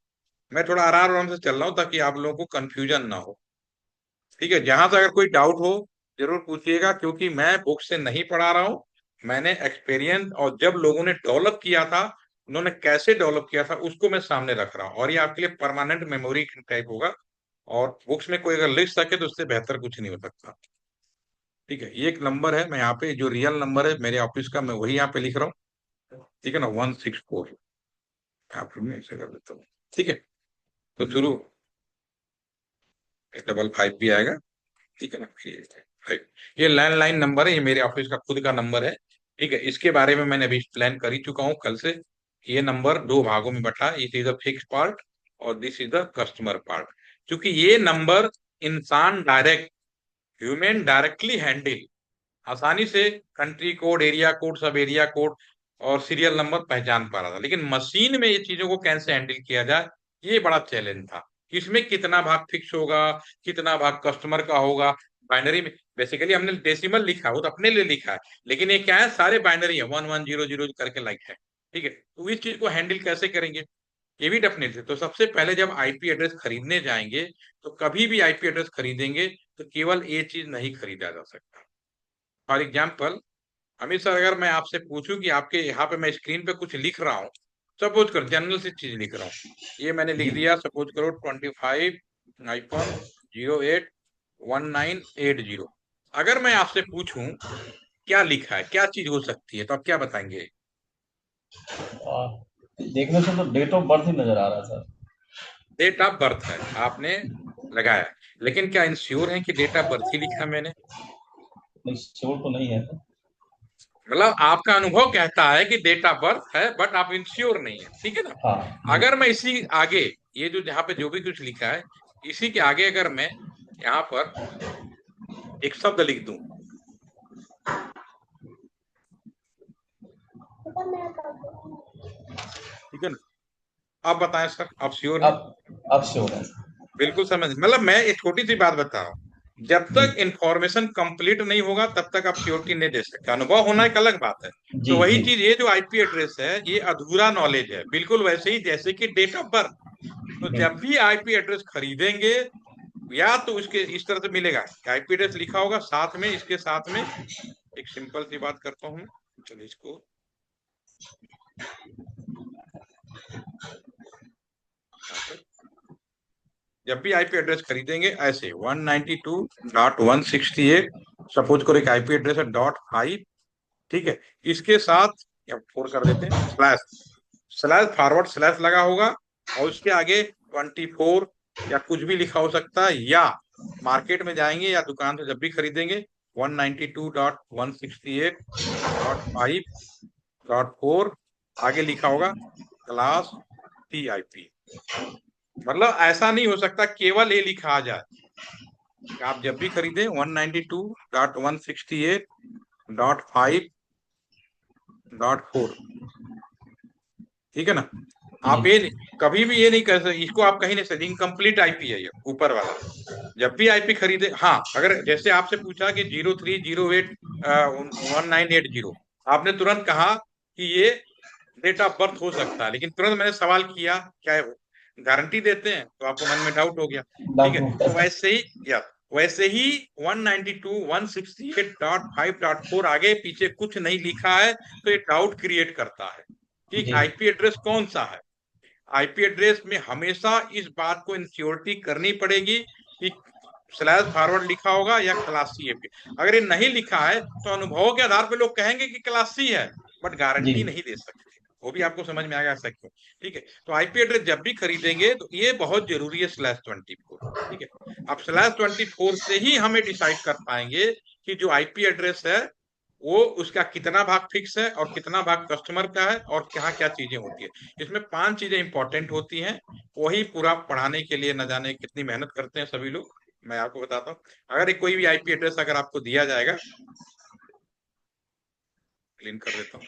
मैं थोड़ा आराम आराम से चल रहा हूँ ताकि आप लोगों को कंफ्यूजन ना हो, ठीक है। जहां से अगर कोई डाउट हो जरूर पूछिएगा, क्योंकि मैं बुक से नहीं पढ़ा रहा हूँ, मैंने एक्सपीरियंस और जब लोगों ने डेवलप किया था, उन्होंने कैसे डेवलप किया था उसको मैं सामने रख रहा हूँ, और ये आपके लिए परमानेंट मेमोरी टाइप होगा। और बुक्स में कोई अगर लिख सके तो उससे बेहतर कुछ नहीं हो सकता, ठीक है। ये एक नंबर है, मैं यहाँ पे जो रियल नंबर है मेरे ऑफिस का मैं वही यहाँ पे लिख रहा हूँ, ठीक है ना, 164, यहाँ पे मैं ऐसे कर देता हूँ, ठीक है। तो शुरू 855 भी आएगा, ठीक है ना, ये लैंडलाइन नंबर है, ये मेरे ऑफिस का खुद का नंबर है, ठीक है। इसके बारे में मैंने अभी एक्सप्लेन कर ही चुका हूँ कल से। ये नंबर दो भागों में बटा, it is a fix part और this is the customer part. क्योंकि ये नंबर इंसान डायरेक्ट, ह्यूमन डायरेक्टली हैंडल आसानी से कंट्री कोड, एरिया कोड, सब एरिया कोड और सीरियल नंबर पहचान पा रहा था, लेकिन मशीन में ये चीजों को कैसे हैंडल किया जाए, ये बड़ा चैलेंज था। इसमें कितना भाग फिक्स होगा, कितना भाग कस्टमर का होगा। बाइनरी में बेसिकली हमने डेसिमल लिखा है, वो तो अपने लिए लिखा है, लेकिन ये क्या है, सारे बाइनरी है, 1100 करके लाइक है, ठीक है। तो इस चीज को हैंडल कैसे करेंगे, ये भी डेफिनेटली। तो सबसे पहले जब आईपी एड्रेस खरीदने जाएंगे, तो कभी भी आईपी एड्रेस खरीदेंगे तो केवल ये चीज नहीं खरीदा जा सकता। फॉर एग्जाम्पल, अमित सर, अगर मैं आपसे पूछूं कि आपके यहाँ पे मैं स्क्रीन पे कुछ लिख रहा हूँ, सपोज करो जनरल से चीज लिख रहा हूँ, ये मैंने लिख जी दिया, सपोज करो 25-08-1980। अगर मैं आपसे पूछूं क्या लिखा है, क्या चीज हो सकती है, तो आप क्या बताएंगे? देखने से तो डेट ऑफ बर्थ ही नजर आ रहा है सर। डेट ऑफ बर्थ है, आपने लगाया, लेकिन क्या इंश्योर है कि डेट ऑफ बर्थ ही लिखा है मैंने? नहीं, श्योर तो नहीं है। मतलब आपका अनुभव कहता है कि डेट ऑफ बर्थ है, बट आप इंश्योर नहीं है, ठीक है ना? हाँ जी। अगर मैं इसी आगे, ये जो जहां पे जो भी कुछ लिखा है, इसी के आगे अगर मैं यहाँ पर एक शब्द लिख दूं, ठीक है ना? आप बताएं सर, आप श्योर हैं? अब श्योर है। बिल्कुल समझ, मतलब मैं एक छोटी सी बात बता रहा हूँ, जब जी तक इंफॉर्मेशन कंप्लीट नहीं होगा तब तक आप श्योरिटी नहीं दे सकते। अनुभव होना एक अलग बात है। तो जी वही जी चीज, ये जो आईपी एड्रेस है, ये अधूरा नॉलेज है, बिल्कुल वैसे ही जैसे कि डेट ऑफ बर्थ। तो जी जब भी आईपी एड्रेस खरीदेंगे, या तो उसके इस तरह से मिलेगा कि आईपी एड्रेस लिखा होगा साथ में, इसके साथ में एक सिंपल सी बात करता हूँ, चलिए इसको, यहाँ पर जब भी आईपी एड्रेस खरीदेंगे ऐसे 192.168, सपोज करो एक आईपी एड्रेस है .5, ठीक है, इसके साथ या फोर कर देते हैं स्लैश, स्लैश फॉरवर्ड स्लैश लगा होगा, और उसके आगे 24 या कुछ भी लिखा हो सकता है, या मार्केट में जाएंगे या दुकान से जब भी खरीदेंगे 192.168.5.4 आगे लिखा होगा क्लास TIP। मतलब ऐसा नहीं हो सकता केवल ये लिखा आ जाए। आप जब भी खरीदें 192.168.5.4, ठीक है ना? जी आप ये कभी भी ये नहीं कर सकते, इसको आप कहीं नहीं सकते, इनकम्प्लीट आईपी है ये ऊपर वाला। जब भी आईपी खरीदे, हाँ, अगर जैसे आपसे पूछा कि 0308-1980, आपने तुरंत कहा कि ये डेट ऑफ बर्थ हो सकता है, लेकिन तुरंत मैंने सवाल किया क्या गारंटी देते हैं, तो आपको मन में डाउट हो गया, ठीक है? लागू होता तो है। वैसे ही, या वैसे ही 192.168.5.4 आगे पीछे कुछ नहीं लिखा है तो ये डाउट क्रिएट करता है कि जी आईपी एड्रेस कौन सा है। आईपी एड्रेस में हमेशा इस बात को इंश्योरिटी करनी पड़ेगी कि स्लैश फॉरवर्ड लिखा होगा या क्लास सी है। अगर ये नहीं लिखा है तो अनुभवों के आधार पर लोग कहेंगे कि क्लास सी है, बट जी गारंटी नहीं दे सकते। वो भी आपको समझ में आएगा ऐसा क्यों, ठीक है? तो आईपी एड्रेस जब भी खरीदेंगे तो ये बहुत जरूरी है /24, ठीक है? अब /24 से ही हमें डिसाइड कर पाएंगे कि जो आईपी एड्रेस है वो उसका कितना भाग फिक्स है और कितना भाग कस्टमर का है, और क्या क्या चीजें होती है। इसमें 5 चीजें इंपॉर्टेंट होती हैं, वही पूरा पढ़ाने के लिए न जाने कितनी मेहनत करते हैं सभी लोग। मैं आपको बताता हूँ, अगर कोई भी आईपी एड्रेस अगर आपको दिया जाएगा, क्लीन कर देता हूँ,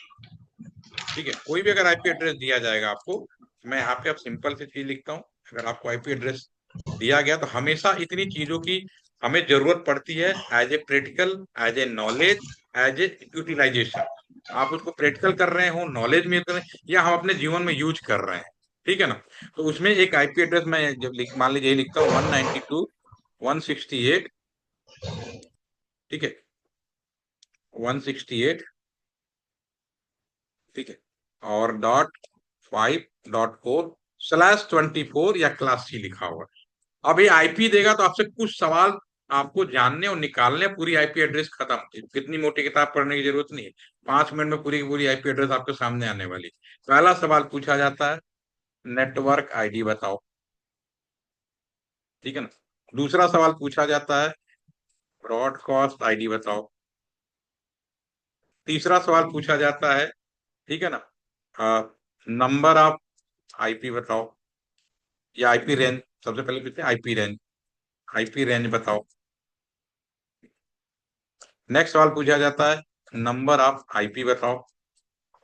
ठीक है, कोई भी अगर आईपी एड्रेस दिया जाएगा आपको, मैं यहाँ पे अब सिंपल सी चीज लिखता हूँ। अगर आपको आईपी एड्रेस दिया गया तो हमेशा इतनी चीजों की हमें जरूरत पड़ती है, as a practical, as a knowledge, as a utilization. आप उसको प्रैक्टिकल कर रहे हो, नॉलेज में कर रहे हैं, या हम अपने जीवन में यूज कर रहे हैं, ठीक है ना? तो उसमें एक आईपी एड्रेस मैं जब मान लीजिए लिखता हूँ 192.168, ठीक है, 168, ठीक है, और .5.4/24 या क्लास सी लिखा हुआ। अब ये आईपी देगा तो आपसे कुछ सवाल आपको जानने और निकालने, पूरी आईपी एड्रेस खत्म। कितनी मोटी किताब पढ़ने की जरूरत नहीं है, 5 मिनट में पूरी की पूरी आईपी एड्रेस आपके सामने आने वाली। पहला सवाल पूछा जाता है नेटवर्क आईडी बताओ, ठीक है ना? दूसरा सवाल पूछा जाता है ब्रॉडकास्ट आईडी बताओ। तीसरा सवाल पूछा जाता है, ठीक है ना, नंबर ऑफ आईपी बताओ, या आईपी रेंज। सबसे पहले पूछते हैं आईपी रेंज, आईपी रेंज बताओ। नेक्स्ट सवाल पूछा जाता है नंबर ऑफ आईपी बताओ,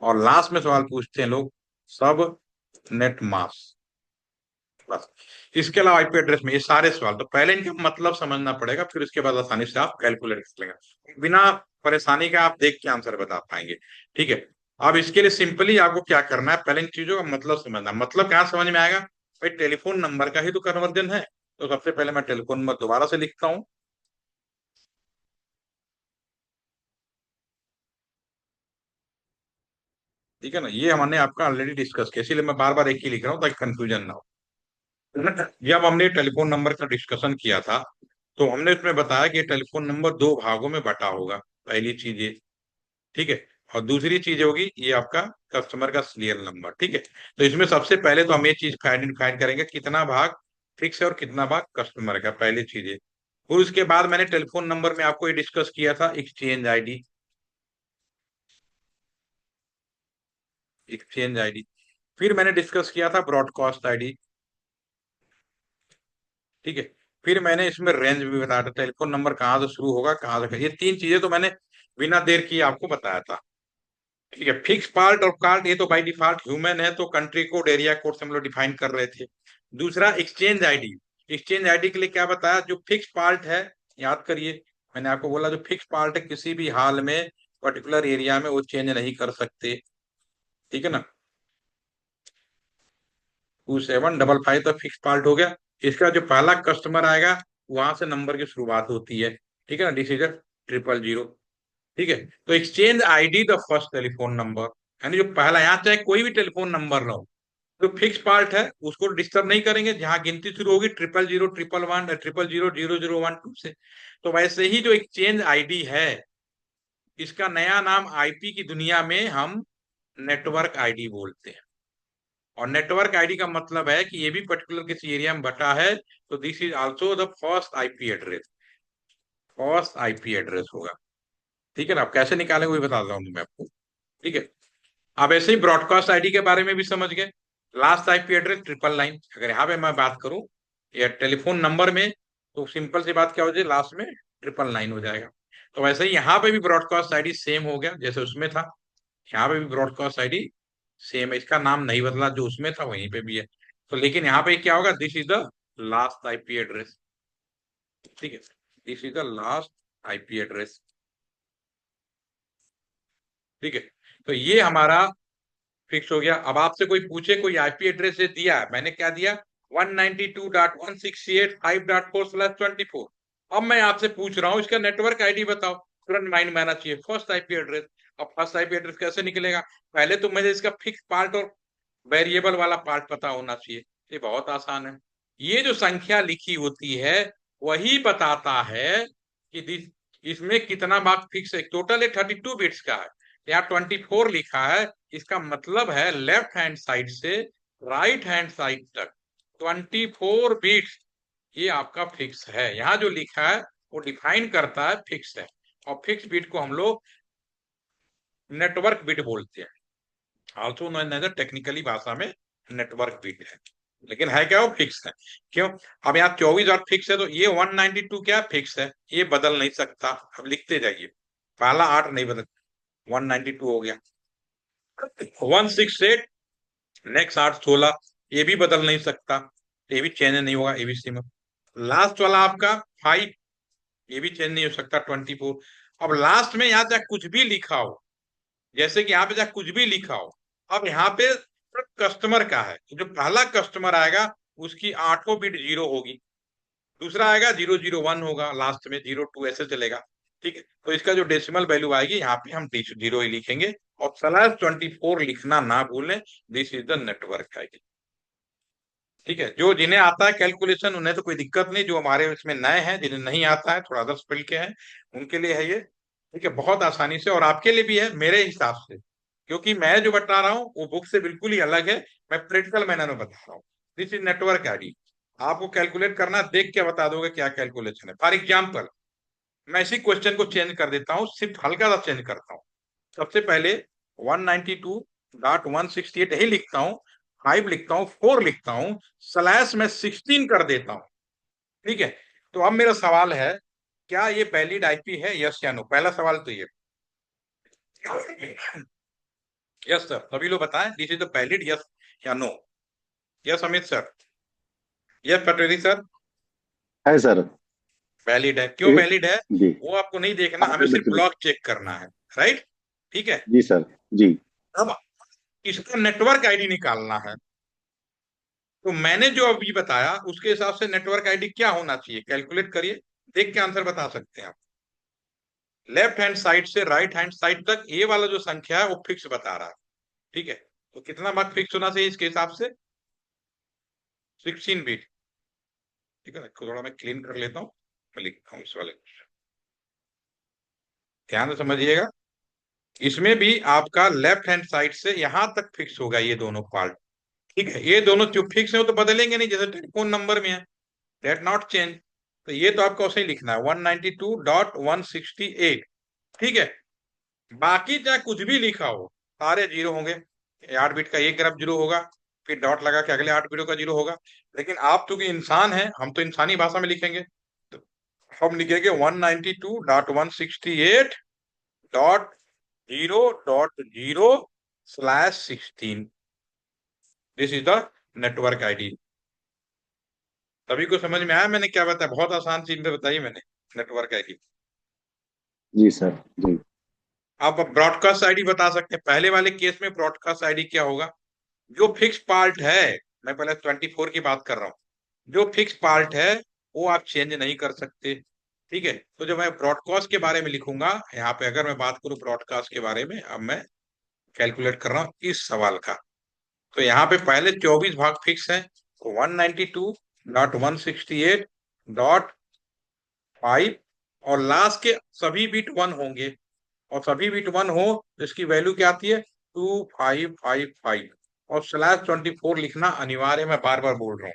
और लास्ट में सवाल पूछते हैं लोग सब नेट मास। बस, इसके अलावा आईपी एड्रेस में ये सारे सवाल, तो पहले इनका मतलब समझना पड़ेगा, फिर उसके बाद आसानी से आप कैलकुलेट कर लेंगे, बिना परेशानी का आप देख के आंसर बता पाएंगे, ठीक है? अब इसके लिए सिंपली आपको क्या करना है, पहले इन चीजों का मतलब समझना। मतलब क्या समझ में आएगा भाई, टेलीफोन नंबर का ही तो कन्वर्जन है। तो सबसे पहले मैं टेलीफोन नंबर दोबारा से लिखता हूँ, ठीक है ना, ये हमने आपका ऑलरेडी डिस्कस किया, इसीलिए मैं बार बार एक ही लिख रहा हूँ ताकि कंफ्यूजन ना हो। जब हमने टेलीफोन नंबर का डिस्कशन किया था तो हमने उसमें बताया कि टेलीफोन नंबर दो भागों में बटा होगा, पहली चीज ये। ठीक है। और दूसरी चीज होगी ये आपका कस्टमर का सीरियल नंबर। ठीक है। तो इसमें सबसे पहले तो हम ये चीज फाइंड करेंगे कितना भाग फिक्स है और कितना भाग कस्टमर का, पहली चीज है। फिर उसके बाद मैंने टेलीफोन नंबर में आपको ये डिस्कस किया था एक्सचेंज आईडी। Exchange ID. फिर मैंने डिस्कस किया था ब्रॉडकास्ट आईडी। ठीक है। फिर मैंने इसमें रेंज भी बताया था, टेलीफोन नंबर कहाँ से शुरू होगा कहाँ से, ये तीन चीजें तो मैंने बिना देर किए आपको बताया था। ठीक है। फिक्स पार्ट और कार्ड ये तो बाय डिफॉल्ट ह्यूमन है, तो कंट्री कोड एरिया कोड से हम लोग डिफाइन कर रहे थे। दूसरा एक्सचेंज आईडी। एक्सचेंज आईडी के लिए क्या बताया, जो फिक्स पार्ट है, याद करिए मैंने आपको बोला जो फिक्स पार्ट है किसी भी हाल में पर्टिकुलर एरिया में वो चेंज नहीं कर सकते। ठीक है ना। 2755 तो फिक्स पार्ट हो गया। इसका जो पहला कस्टमर आएगा वहां से नंबर की शुरुआत होती है। ठीक है ना, दिस इज 000। ठीक है। तो exchange ID the first telephone number, यानी जो पहला, यहाँ चाहे कोई भी टेलीफोन नंबर रहो, जो फिक्स पार्ट है उसको डिस्टर्ब नहीं करेंगे, जहां गिनती शुरू होगी 000 111 000 0012 से। तो वैसे ही जो एक्सचेंज आईडी है, इसका नया नाम आईपी की दुनिया में हम नेटवर्क आईडी बोलते हैं। और नेटवर्क आईडी का मतलब है कि ये भी पर्टिकुलर किसी एरिया में बटा है, तो this is also the first IP address. First IP address होगा। ठीक है ना। आप कैसे निकालेंगे वही बता रहा हूँ मैं आपको। ठीक है। आप ऐसे ही ब्रॉडकास्ट आईडी के बारे में भी समझ गए। Last IP address 999। अगर यहाँ पे मैं बात करूं या टेलीफोन नंबर में, तो सिंपल सी बात क्या हो जाए, लास्ट में 999 हो जाएगा। तो वैसे ही यहाँ पे भी ब्रॉडकास्ट आईडी सेम हो गया जैसे उसमें था। यहाँ पे भी ब्रॉडकास्ट आईडी सेम है, इसका नाम नहीं बदला, जो उसमें था वहीं पे भी है। तो लेकिन यहाँ पे क्या होगा, this is the last IP address. ठीक है। This is the last IP address. ठीक है। तो ये हमारा फिक्स हो गया। अब आपसे कोई पूछे कोई आईपी एड्रेस दिया है, मैंने क्या दिया, 192.168.5.4/24। अब मैं आपसे पूछ रहा हूं इसका नेटवर्क आईडी बताओ, तुरंत माइंड में आना चाहिए फर्स्ट आईपी एड्रेस। अब फर्स्ट आईपी एड्रेस कैसे निकलेगा, पहले तो मुझे इसका फिक्स पार्ट और वेरिएबल वाला पार्ट पता होना चाहिए। ये बहुत आसान है। ये जो संख्या लिखी होती है वही बताता है कि इसमें कितना भाग फिक्स है। टोटल है 32 बिट्स का है, यहाँ 24 लिखा है। इसका मतलब है लेफ्ट हैंड साइड से राइट हैंड साइड तक 24 बिट्स, ये आपका फिक्स है। यहाँ जो लिखा है वो डिफाइन करता है फिक्स है। और फिक्स बिट को हम लोग नेटवर्क बिट बोलते हैं, आल्सो नोन एज टेक्निकली भाषा में नेटवर्क बिट है। लेकिन है क्या, वो फिक्स है। क्यों, अब यहाँ 24 और फिक्स है, तो ये 192 क्या फिक्स है, ये बदल नहीं सकता। अब लिखते जाइए, पहला 8 नहीं बदल, 192 हो गया। 168 नेक्स्ट 8 16, ये भी बदल नहीं सकता, ये भी चेंज नहीं होगा एबीसी में। लास्ट वाला आपका 5, ये भी चेंज नहीं हो सकता 24। अब लास्ट में यहाँ चाहे कुछ भी लिखा हो, जैसे कि यहाँ पे चाहे कुछ भी लिखा हो, अब यहाँ पे कस्टमर का है, जो पहला कस्टमर आएगा उसकी 8 बिट 0 होगी, दूसरा आएगा 001 होगा, लास्ट में 02 ऐसे चलेगा। ठीक है। तो इसका जो डेसिमल वैल्यू आएगी यहाँ पे हम 0 ही लिखेंगे, और /24 लिखना ना भूलें। This is the network ID. ठीक है। जो जिन्हें आता है कैलकुलेशन उन्हें तो कोई दिक्कत नहीं, जो हमारे इसमें नए हैं जिन्हें नहीं आता है, थोड़ा अदर्स फील्ड के हैं, उनके लिए है ये। ठीक है, बहुत आसानी से, और आपके लिए भी है मेरे हिसाब से, क्योंकि मैं जो बता रहा हूँ वो बुक से बिल्कुल ही अलग है, मैं प्रैक्टिकल मैनर में बता रहा हूँ। This is network ID. आपको कैलकुलेट करना, देख के बता दोगे क्या कैलकुलेशन है। फॉर एग्जाम्पल मैं इसी क्वेश्चन को चेंज कर देता हूँ, सिर्फ हल्का सा चेंज करता हूँ। सबसे पहले 192.168 ही लिखता हूँ, 5 लिखता हूँ, 4 लिखता हूँ, स्लैश में 16 कर देता हूँ। ठीक है। तो अब मेरा सवाल है, क्या ये वैलिड आईपी है, यस या नो? पहला सवाल तो ये। यस सर, सभी लोग बताएं this is the valid, yes या no? Yes Amit sir, yes Pateri sir. है सर। वैलिड है, क्यों वैलिड है जी। वो आपको नहीं देखना, हमें सिर्फ बिल्कुल। ब्लॉक चेक करना है, राइट? ठीक है। जी सर। जी। अब इसका नेटवर्क आईडी निकालना है, तो मैंने जो अभी बताया उसके हिसाब से नेटवर्क आईडी क्या होना चाहिए, कैलकुलेट करिए, देख के आंसर बता सकते हैं आप। लेफ्ट हैंड साइड से राइट हैंड साइड तक ये वाला जो संख्या है वो फिक्स बता रहा है। ठीक है, तो कितना भाग फिक्स होना चाहिए इसके हिसाब से? 16 बिट। ठीक है, इसको थोड़ा मैं क्लीन कर लेता हूँ, मैं लिखता हूँ इस वाले, ध्यान से समझिएगा। इसमें भी आपका लेफ्ट हैंड साइड से यहां तक फिक्स होगा ये दोनों पार्ट। ठीक है, ये दोनों जो फिक्स है वो तो बदलेंगे नहीं, जैसे टेलीफोन नंबर में है, डेट नॉट चेंज। तो ये तो आपको उसे ही लिखना है 192.168। ठीक है, बाकी चाहे कुछ भी लिखा हो सारे जीरो होंगे। 8 बिट का एक ग्राफ जीरो होगा, फिर डॉट लगा के अगले 8 बिटों का जीरो होगा। लेकिन आप चूंकि इंसान है, हम तो इंसानी भाषा में लिखेंगे, तो हम लिखेंगे 192.168.0.0/16। This is the network ID. सभी को समझ में आया मैंने क्या बताया? बहुत आसान चीज में बताई मैंने, नेटवर्क आईडी। जी सर। जी। आप ब्रॉडकास्ट आईडी बता सकते हैं। पहले वाले केस में ब्रॉडकास्ट आईडी क्या होगा? जो फिक्स पार्ट है, मैं पहले 24 की बात कर रहा हूँ, जो फिक्स पार्ट है वो आप चेंज नहीं कर सकते। ठीक है, तो जब मैं ब्रॉडकास्ट के बारे में लिखूंगा यहाँ पे, अगर मैं बात करूं ब्रॉडकास्ट के बारे में, अब मैं कैलकुलेट कर रहा हूँ इस सवाल का, तो यहाँ पे पहले 24 भाग फिक्स है, 192.168.5, और लास्ट के सभी बिट 1 होंगे, और सभी बिट 1 हो तो इसकी वैल्यू क्या आती है? 2555, और /24 लिखना अनिवार्य, मैं बार बार बोल रहा हूँ।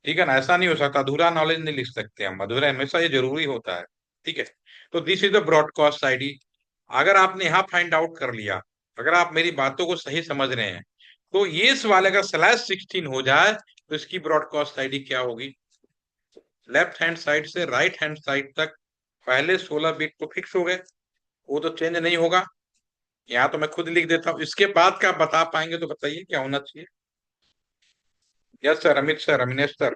ठीक है ना, ऐसा नहीं हो सकता, अधूरा नॉलेज नहीं लिख सकते हम, अधूरा हमेशा ये जरूरी होता है। ठीक है, तो this is the broadcast ID. अगर आपने यहाँ फाइंड आउट कर लिया, अगर आप मेरी बातों को सही समझ रहे हैं, तो ये इस वाले का /16 हो जाए तो इसकी ब्रॉडकास्ट आईडी क्या होगी? लेफ्ट हैंड साइड से राइट हैंड साइड तक पहले 16 बिट तो फिक्स हो गए, वो तो चेंज नहीं होगा। यहाँ तो मैं खुद लिख देता हूँ, इसके बाद का आप बता पाएंगे तो बताइए क्या होना चाहिए। Yes sir, Amit sir, Aminesh sir.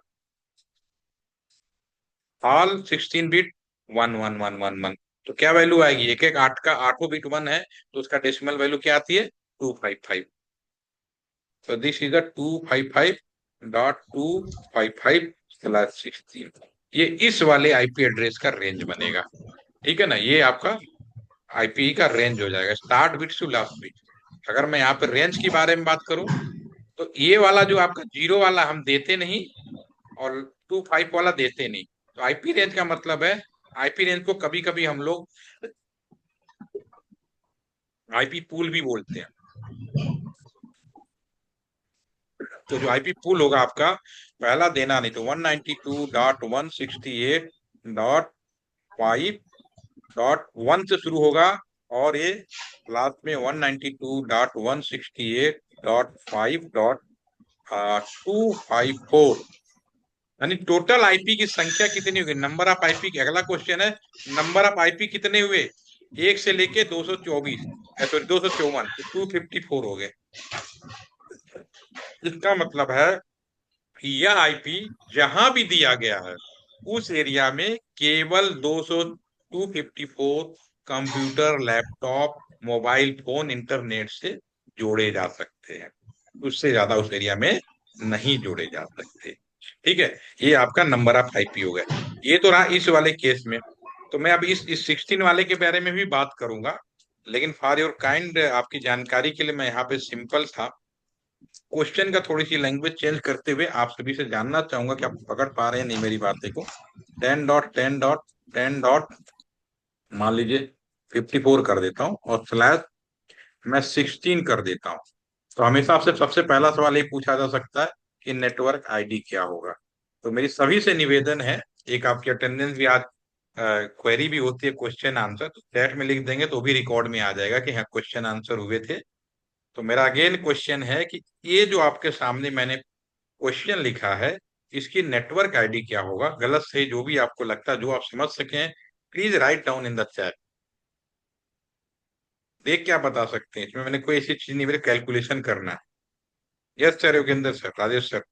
All 16 bit 11111, तो क्या वैल्यू आएगी? एक एक आठ का आठों बिट 1 है, तो उसका डेसिमल वैल्यू क्या आती है? 255। तो दिस इज 255.255/16। ये इस वाले आईपी एड्रेस का रेंज बनेगा। ठीक है ना, ये आपका आईपी का रेंज हो जाएगा, start bit to last bit. अगर मैं यहाँ पे रेंज की बारे में बात करूं, तो ये वाला जो आपका जीरो वाला हम देते नहीं, और 25 वाला देते नहीं। तो आईपी रेंज का मतलब है, आईपी रेंज को कभी कभी हम लोग आईपी पूल भी बोलते हैं। तो जो आईपी पूल होगा आपका, पहला देना नहीं, तो 192.168.5.1 से शुरू होगा, और ये लास्ट में 192.168.5.254, यानी टोटल आईपी की संख्या कितनी होगी? नंबर ऑफ आईपी की अगला क्वेश्चन है, नंबर ऑफ आईपी कितने हुए? एक से लेके 224, सॉरी 254, तो 254 हो गए। इसका मतलब है कि यह आईपी जहां भी दिया गया है, उस एरिया में केवल 254 computer, laptop, mobile phone internet से जोड़े जा सकते हैं, उससे ज्यादा उस एरिया में नहीं जोड़े जा सकते। ठीक है, ये आपका नंबर ऑफ आईपी हो गया। ये तो रहा इस वाले केस में। तो मैं अब इस 16 वाले के बारे में भी बात करूंगा, लेकिन फॉर योर काइंड, आपकी जानकारी के लिए मैं यहाँ पे सिंपल था क्वेश्चन का थोड़ी सी लैंग्वेज चेंज करते हुए आप सभी से जानना चाहूंगा कि आप पकड़ पा रहे हैं नहीं मेरी बातें को। 10.10.10, मान लीजिए 54 कर देता हूँ, और स्लैश मैं 16 कर देता हूँ। तो हमेशा आपसे सबसे पहला सवाल ये पूछा जा सकता है कि नेटवर्क आईडी क्या होगा। तो मेरी सभी से निवेदन है, एक आपकी अटेंडेंस भी आज क्वेरी भी होती है, क्वेश्चन आंसर, तो चैट में लिख देंगे तो भी रिकॉर्ड में आ जाएगा कि हाँ क्वेश्चन आंसर हुए थे। तो मेरा अगेन क्वेश्चन है कि ये जो आपके सामने मैंने क्वेश्चन लिखा है, इसकी नेटवर्क आईडी क्या होगा? गलत सही जो भी आपको लगता है, जो आप समझ सके, please write down in the chat. देख क्या बता सकते हैं, इसमें मैंने कोई ऐसी चीज नहीं, मेरे कैलकुलेशन करना है। Yes sir, Yogendra sir, Rajesh sir,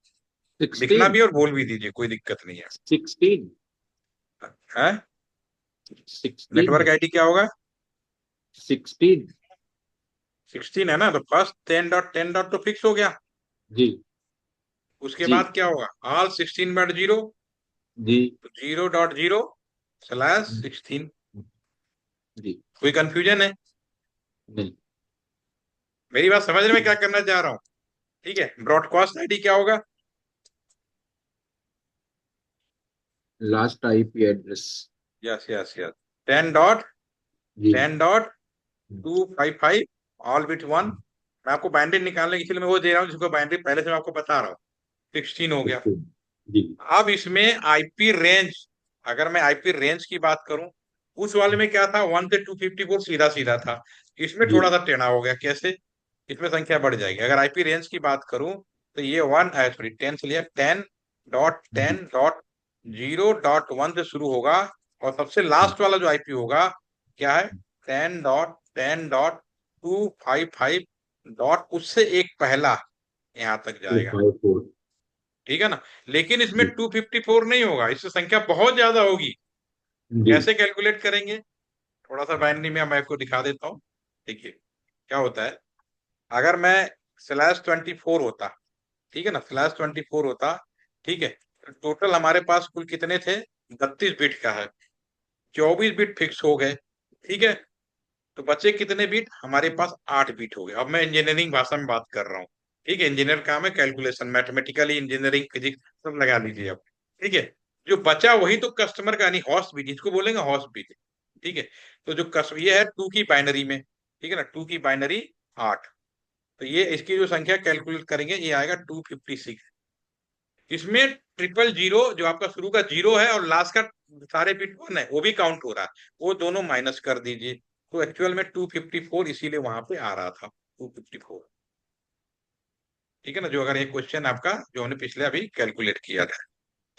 लिखना 16। भी और बोल भी दीजिए, कोई दिक्कत नहीं 16। है। 16। नेटवर्क आईडी क्या होगा? 16। 16 है ना, तो फर्स्ट 10.10 तो फिक्स हो गया। जी। उसके जी। बाद क्या होगा? ऑल 16/0, जी। तो 0.0/16। जी। कोई कंफ्यूजन है? नहीं। मेरी बात समझ रहे में क्या करना चाह रहा हूँ? ठीक है, ब्रॉडकास्ट आईडी क्या होगा? Last IP address. Yes yes yes, 10 dot G. 10.255 all bit one. मैं आपको बाइनरी निकालने के लिए मैं वो दे रहा हूँ जिसको बाइनरी पहले से मैं आपको बता रहा हूँ। 16 हो गया। 16। जी। अब इसमें आईपी रेंज, अगर मैं आईपी रेंज की बात करूं, उस वाले में क्या था, 1 से 254 सीधा सीधा था। इसमें जी। थोड़ा सा टेढ़ा हो गया। कैसे? इसमें संख्या बढ़ जाएगी। अगर आईपी रेंज की बात करूं तो ये 10 से लिया, 10.10.0.1 से शुरू होगा। और सबसे लास्ट वाला जो आईपी होगा क्या है, 10.10.255 डॉट, उससे एक पहला यहां तक टू जाएगा। फाइव फोर ठीक है ना? लेकिन इसमें जी। 254 नहीं होगा, इससे संख्या बहुत ज्यादा होगी। जी। कैसे कैलकुलेट करेंगे? थोड़ा सा बाइनरी में मैं आपको दिखा देता हूँ। देखिए क्या होता है। अगर मैं /24 होता, ठीक है ना, /24 होता, ठीक है, टोटल हमारे पास कुल कितने थे, 32 बिट का है। 24 बिट फिक्स हो गए, ठीक है। तो बचे कितने बिट हमारे पास, 8 बिट हो गए। अब मैं इंजीनियरिंग भाषा में बात कर रहा हूँ। ठीक है, इंजीनियर काम है कैलकुलेशन, मैथमेटिकली इंजीनियरिंग फिजिक्स सब लगा लीजिए आप। ठीक है, जो बचा वही तो कस्टमर का, यानी हॉस्ट बिट, इसको बोलेंगे हॉस्ट बिट। ठीक है, तो जो कस्टमर ये है 2 की बाइनरी में, ठीक है ना, 2 की बाइनरी 8। तो ये इसकी जो संख्या कैलकुलेट करेंगे ये आएगा 256। इसमें 000 जो आपका शुरू का जीरो है और लास्ट का सारे बिट 1 है, वो भी काउंट हो रहा है। वो दोनों माइनस कर दीजिए। तो एक्चुअल में 254 इसीलिए वहां पे आ रहा था, 254। ठीक है ना, जो अगर एक क्वेश्चन आपका जो हमने पिछले अभी कैलकुलेट किया था।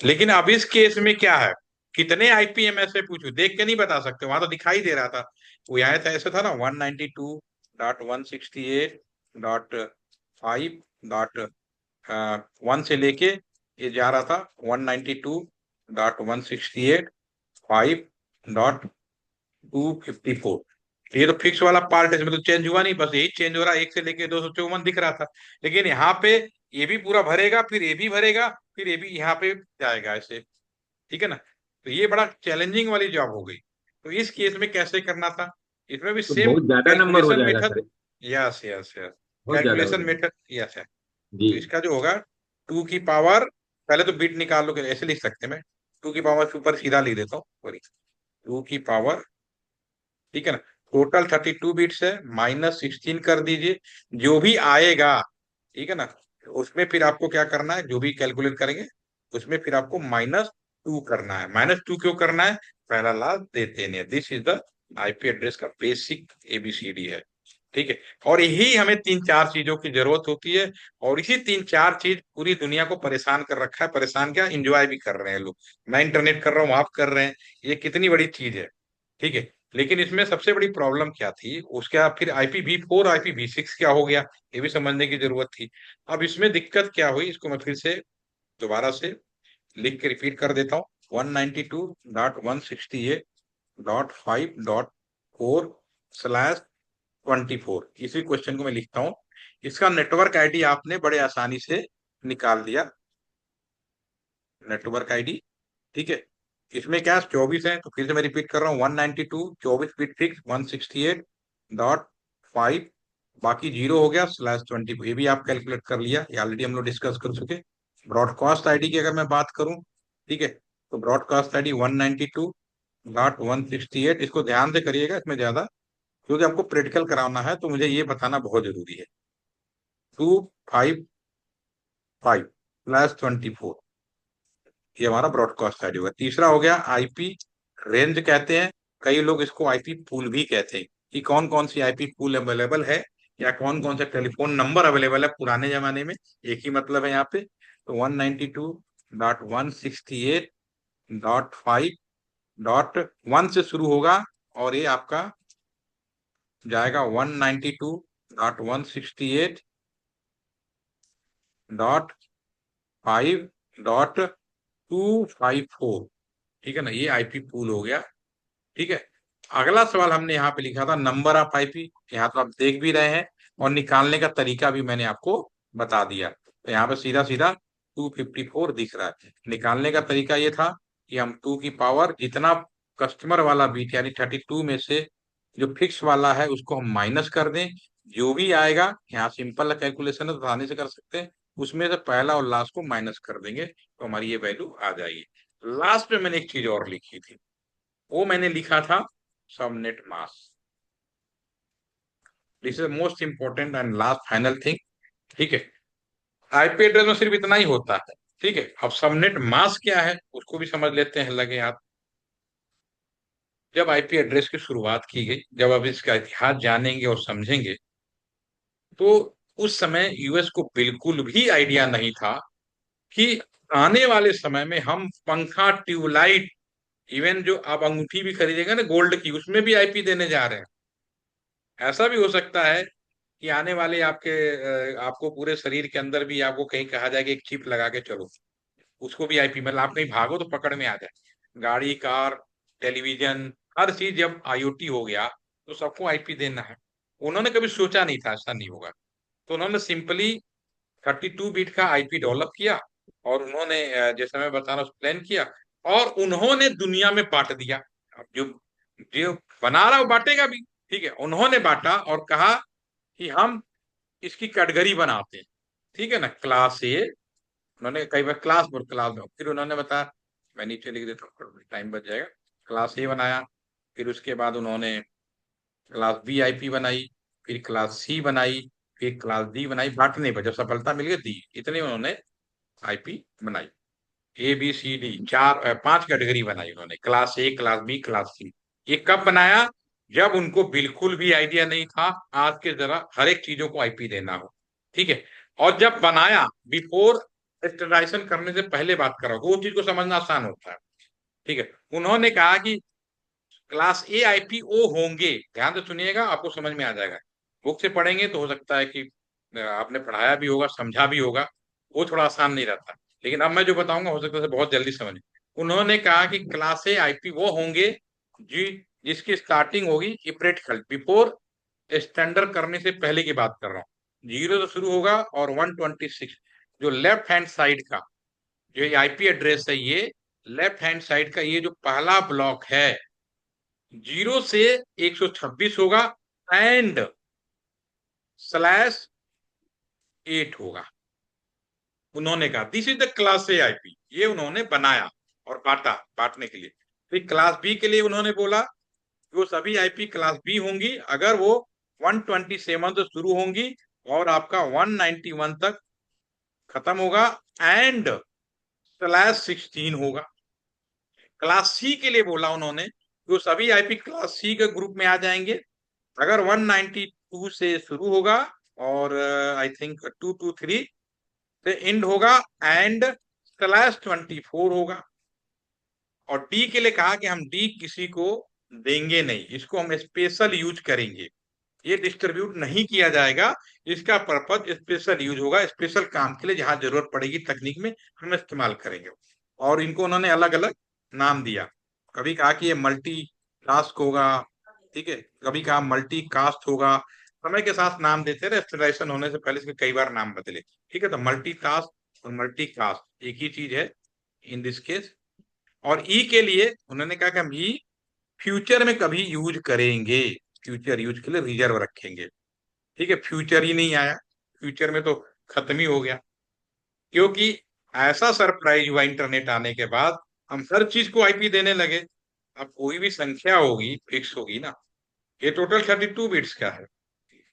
लेकिन अब इस केस में क्या है, कितने आईपीएमएस से पूछू, देख के नहीं बता सकते, वहां तो दिखाई दे रहा था। वो यहाँ था, ऐसा था ना, 192.168.5.1 से लेके ये जा रहा था 192.168.5.254। ये तो फिक्स वाला पार्ट है, इसमें तो चेंज हुआ नहीं, बस यही चेंज हो रहा है, 1 से लेके 254 दिख रहा था। लेकिन यहाँ पे ये भी पूरा भरेगा, फिर ये भी भरेगा, फिर ये भी यहाँ पे जाएगा ऐसे। ठीक है ना, तो ये बड़ा चैलेंजिंग वाली जॉब हो गई। तो इस केस में कैसे करना था, इसमें भी तो सेम बहुत ज्यादा नंबर हो कैलकुलेशन जाएगा method. Sir. Yes yes yes, बहुत ज्यादा हो कैलकुलेशन जाएगा। मेथड यस है। जी। तो इसका जो होगा 2 की पावर, पहले तो बिट निकाल लो, ऐसे लिख सकते हैं। मैं 2 की पावर के ऊपर सीधा लिख देता हूँ, सॉरी, 2 की पावर, ठीक है ना, टोटल 32 बिट्स है, -16 कर दीजिए, जो भी आएगा, ठीक है ना, उसमें फिर आपको क्या करना है, जो भी कैलकुलेट करेंगे उसमें फिर आपको -2 करना है। -2 क्यों करना है, पहला लाभ देते नहीं। This is the IP address का बेसिक एबीसीडी है। ठीक है, और यही हमें 3-4 चीजों की जरूरत होती है। और इसी 3-4 चीज पूरी दुनिया को परेशान कर रखा है। परेशान क्या, इंजॉय भी कर रहे हैं लोग। मैं इंटरनेट कर रहा हूँ, आप कर रहे हैं, ये कितनी बड़ी चीज है। ठीक है, लेकिन इसमें सबसे बड़ी प्रॉब्लम क्या थी, उसका फिर IPv4 IPv6 क्या हो गया, ये भी समझने की जरूरत थी। अब इसमें दिक्कत क्या हुई, इसको मैं फिर से दोबारा से लिख के रिपीट कर देता हूँ। 192.168.5.4/24, इसी क्वेश्चन को मैं लिखता हूँ। इसका नेटवर्क आईडी आपने बड़े आसानी से निकाल दिया, नेटवर्क आईडी। ठीक है, इसमें क्या 24 है, तो फिर से मैं रिपीट कर रहा हूँ, 192 24 बिट फिक्स 168.5, बाकी जीरो हो गया /20, ये भी आप कैलकुलेट कर लिया, ये ऑलरेडी हम लोग डिस्कस कर चुके। ब्रॉडकास्ट आईडी की अगर मैं बात करूं, ठीक है, तो ब्रॉडकास्ट आईडी 192.168, इसको ध्यान से करिएगा, इसमें ज्यादा क्योंकि आपको प्रैक्टिकल कराना है तो मुझे ये बताना बहुत जरूरी है। 255 /24, ये हमारा ब्रॉडकास्ट आईडी होगा। तीसरा हो गया आईपी रेंज कहते हैं, कई लोग इसको आईपी पूल भी कहते हैं, कि कौन कौन सी आईपी पूल अवेलेबल है या कौन कौन से टेलीफोन नंबर अवेलेबल है पुराने जमाने में, एक ही मतलब है यहाँ पे। तो 192.168.5.1 से शुरू होगा, और ये आपका जाएगा 192.168.5.254। ठीक है ना, ये आईपी पूल हो गया। ठीक है, अगला सवाल हमने यहाँ पे लिखा था नंबर ऑफ आईपी, यहाँ तो आप देख भी रहे हैं, और निकालने का तरीका भी मैंने आपको बता दिया। तो यहाँ पे सीधा सीधा 254 दिख रहा है। निकालने का तरीका ये था कि हम 2 की पावर, जितना कस्टमर वाला बीट यानी 32 में से जो फिक्स वाला है उसको हम माइनस कर दें, जो भी आएगा, यहाँ सिंपल कैलकुलेशन है तो आसानी से कर सकते हैं, उसमें से पहला और लास्ट को माइनस कर देंगे तो हमारी ये वैल्यू आ जाएगी। लास्ट में मैंने एक चीज और लिखी थी, वो मैंने लिखा था subnet mass. This is most important and last final thing. ठीक है, आईपी एड्रेस में सिर्फ इतना ही होता है। ठीक है, अब सबनेट मास क्या है उसको भी समझ लेते हैं लगे हाथ। जब आईपी एड्रेस की शुरुआत की गई, जब आप इसका इतिहास जानेंगे और समझेंगे, तो उस समय यूएस को बिल्कुल भी आइडिया नहीं था कि आने वाले समय में हम पंखा, ट्यूबलाइट, इवन जो आप अंगूठी भी खरीदेंगे ना गोल्ड की, उसमें भी आईपी देने जा रहे हैं। ऐसा भी हो सकता है कि आने वाले आपको पूरे शरीर के अंदर भी आपको कहीं कहा जाए कि एक चिप लगा के चलो, उसको भी आईपी, मतलब आप कहीं भागो तो पकड़ में आ जाए। गाड़ी, कार, टेलीविजन, हर चीज जब आईओटी हो गया तो सबको आईपी देना है। उन्होंने कभी सोचा नहीं था ऐसा नहीं होगा, तो उन्होंने सिंपली 32 बिट का आईपी डेवलप किया, और उन्होंने जैसे मैं बता रहा हूँ प्लान किया, और उन्होंने दुनिया में बांट दिया। अब जो जो बना रहा है वो बांटेगा भी। ठीक है, उन्होंने बांटा और कहा कि हम इसकी कैटेगरी बनाते हैं। ठीक है ना, क्लास ए, उन्होंने कई बार क्लास पर क्लास में, फिर उन्होंने बताया, मैं नीचे लिख देता हूँ टाइम बच जाएगा। क्लास ए बनाया, फिर उसके बाद उन्होंने क्लास बी आईपी बनाई, फिर क्लास सी बनाई, फिर क्लास डी बनाई। बांटने पर जब सफलता मिल गई डी, इतने में उन्होंने आईपी बनाई। A B C D, 5 category बनाई उन्होंने, class A, class B, class C. ये कब बनाया? जब उनको बिल्कुल भी आइडिया नहीं था आज के जरा हर एक चीजों को आईपी देना हो। ठीक है, और जब बनाया, बिफोर स्टैंडर्डाइजेशन करने से पहले बात कर रहा हूं, वो चीज को समझना आसान होता है। ठीक है, उन्होंने कहा कि क्लास ए आईपी ओ होंगे, ध्यान से सुनिएगा आपको समझ में आ जाएगा। बुक से पढ़ेंगे तो हो सकता है कि आपने पढ़ाया भी होगा, समझा भी होगा, वो थोड़ा आसान नहीं रहता, लेकिन अब मैं जो बताऊंगा हो सकता है बहुत जल्दी समझ। उन्होंने कहा कि क्लास ए आईपी वो होंगे जी जिसकी स्टार्टिंग होगी इपरेटिकल, बिफोर स्टैंडर्ड करने से पहले की बात कर रहा हूँ। 0 से शुरू होगा और 126, जो लेफ्ट हैंड साइड का जो आईपी एड्रेस है, ये लेफ्ट हैंड साइड का ये जो पहला ब्लॉक है, 0 से 126 होगा, एंड /8 होगा। उन्होंने कहा this is the class A IP, ये उन्होंने बनाया और बांटा, बांटने के लिए। फिर क्लास बी के लिए उन्होंने बोला कि वो सभी आईपी क्लास बी होंगी अगर वो 127 से शुरू होंगी और आपका 191 तक खत्म होगा, एंड /16 होगा। क्लास सी के लिए बोला उन्होंने कि वो सभी आईपी क्लास सी के ग्रुप में आ जाएंगे अगर 192 से शुरू होगा और आई थिंक 223 से एंड होगा, एंड /24 होगा। और डी के लिए कहा कि हम डी किसी को देंगे नहीं, इसको हम स्पेशल यूज करेंगे, ये डिस्ट्रीब्यूट नहीं किया जाएगा, इसका पर्पज स्पेशल यूज होगा, स्पेशल काम के लिए जहां जरूरत पड़ेगी तकनीक में हम इस्तेमाल करेंगे। और इनको उन्होंने अलग अलग नाम दिया, कभी कहा कि ये मल्टी टास्क होगा, ठीक है, कभी कहा मल्टी कास्ट होगा। समय के साथ नाम देते रहे, स्टैंडर्डाइजेशन होने से पहले इसके कई बार नाम बदले। ठीक है, तो मल्टी टास्क और मल्टी कास्ट एक ही चीज है इन दिस केस। और ई के लिए उन्होंने कहा कि हम ई फ्यूचर में कभी यूज करेंगे, फ्यूचर यूज के लिए रिजर्व रखेंगे। ठीक है, फ्यूचर ही नहीं आया, फ्यूचर में तो खत्म ही हो गया, क्योंकि ऐसा सरप्राइज हुआ इंटरनेट आने के बाद, हम हर चीज को आईपी देने लगे। अब कोई भी संख्या होगी फिक्स होगी ना, ये टोटल 32 बिट्स का है,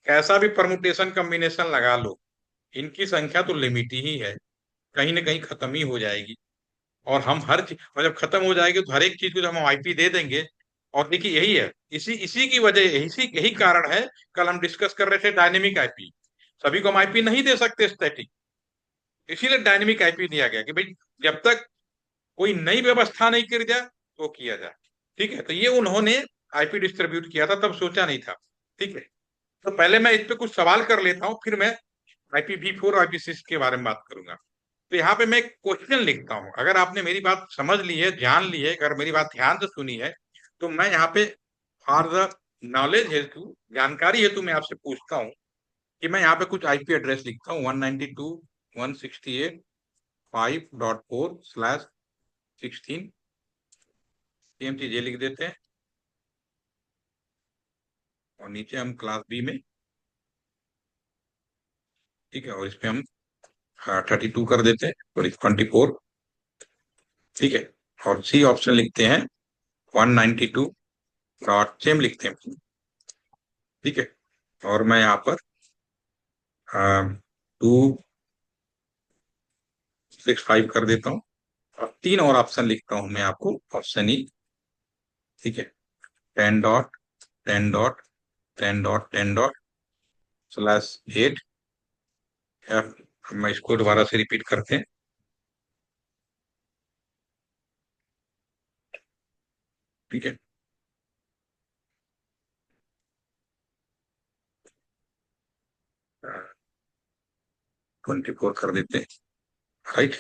कैसा भी परमुटेशन कॉम्बिनेशन लगा लो, इनकी संख्या तो लिमिट ही है, कहीं ना कहीं खत्म ही हो जाएगी। और हम हर चीज, और जब खत्म हो जाएगी तो हर एक चीज को जब हम आईपी दे देंगे। और देखिए यही है, इसी इसी की वजह, यही कारण है, कल हम डिस्कस कर रहे थे डायनेमिक आईपी। सभी को हम आईपी नहीं दे सकते स्टैटिक, इसीलिए डायनेमिक आईपी दिया गया कि भाई जब तक कोई नई व्यवस्था नहीं कर जाए तो किया जाए। ठीक है, तो ये उन्होंने आईपी डिस्ट्रीब्यूट किया था, तब सोचा नहीं था। ठीक है, तो पहले मैं इस पे कुछ सवाल कर लेता हूँ, फिर मैं IPv4 और IPv6 के बारे में बात करूंगा। तो यहाँ पे मैं एक क्वेश्चन लिखता हूँ, अगर आपने मेरी बात समझ ली है, जान ली है, अगर मेरी बात ध्यान से सुनी है, तो मैं यहाँ पे फॉर द नॉलेज हेतु, जानकारी हेतु मैं आपसे पूछता हूँ कि मैं यहाँ पे कुछ आईपी एड्रेस लिखता हूँ, 192.168.5.4/16, सेम चीज ये लिख देते हैं, और नीचे हम क्लास बी में ठीक है, और इसमें हम 32 कर देते हैं, और 24। ठीक है, और सी ऑप्शन लिखते हैं 192.सेम लिखते हैं। ठीक है, और मैं यहाँ पर 265 कर देता हूँ, और 3 और ऑप्शन लिखता हूँ मैं आपको, ऑप्शन ई। ठीक है, 10 डॉट 10 डॉट 10 डॉट 10 डॉट/8 एफ। मैं इसको दोबारा से रिपीट करते हैं। ठीक है, 24 कर देते हैं, राइट।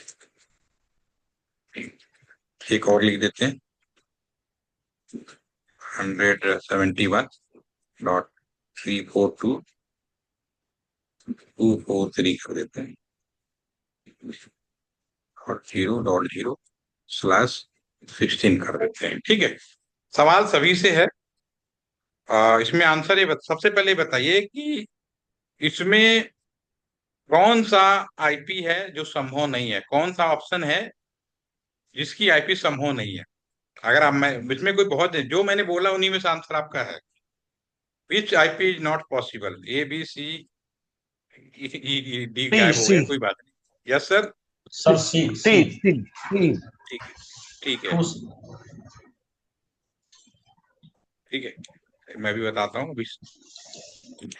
एक और लिख देते हैं, 171.342.243 कर देते हैं, और 0.0/16 कर देते हैं। ठीक है, सवाल सभी से है। इसमें आंसर सबसे पहले बताइए कि इसमें कौन सा आईपी है जो संभव नहीं है, कौन सा ऑप्शन है जिसकी आईपी संभव नहीं है। अगर आप, मैं इसमें कोई बहुत है जो मैंने बोला उन्हीं में से आंसर आपका है। Which IP is not possible, A B C D C गायब हो सी गया, कोई बात नहीं। Yes sir. Sir C C C C C ठीक है, ठीक है, टू। ठीक है, मैं भी बताता हूँ अभी।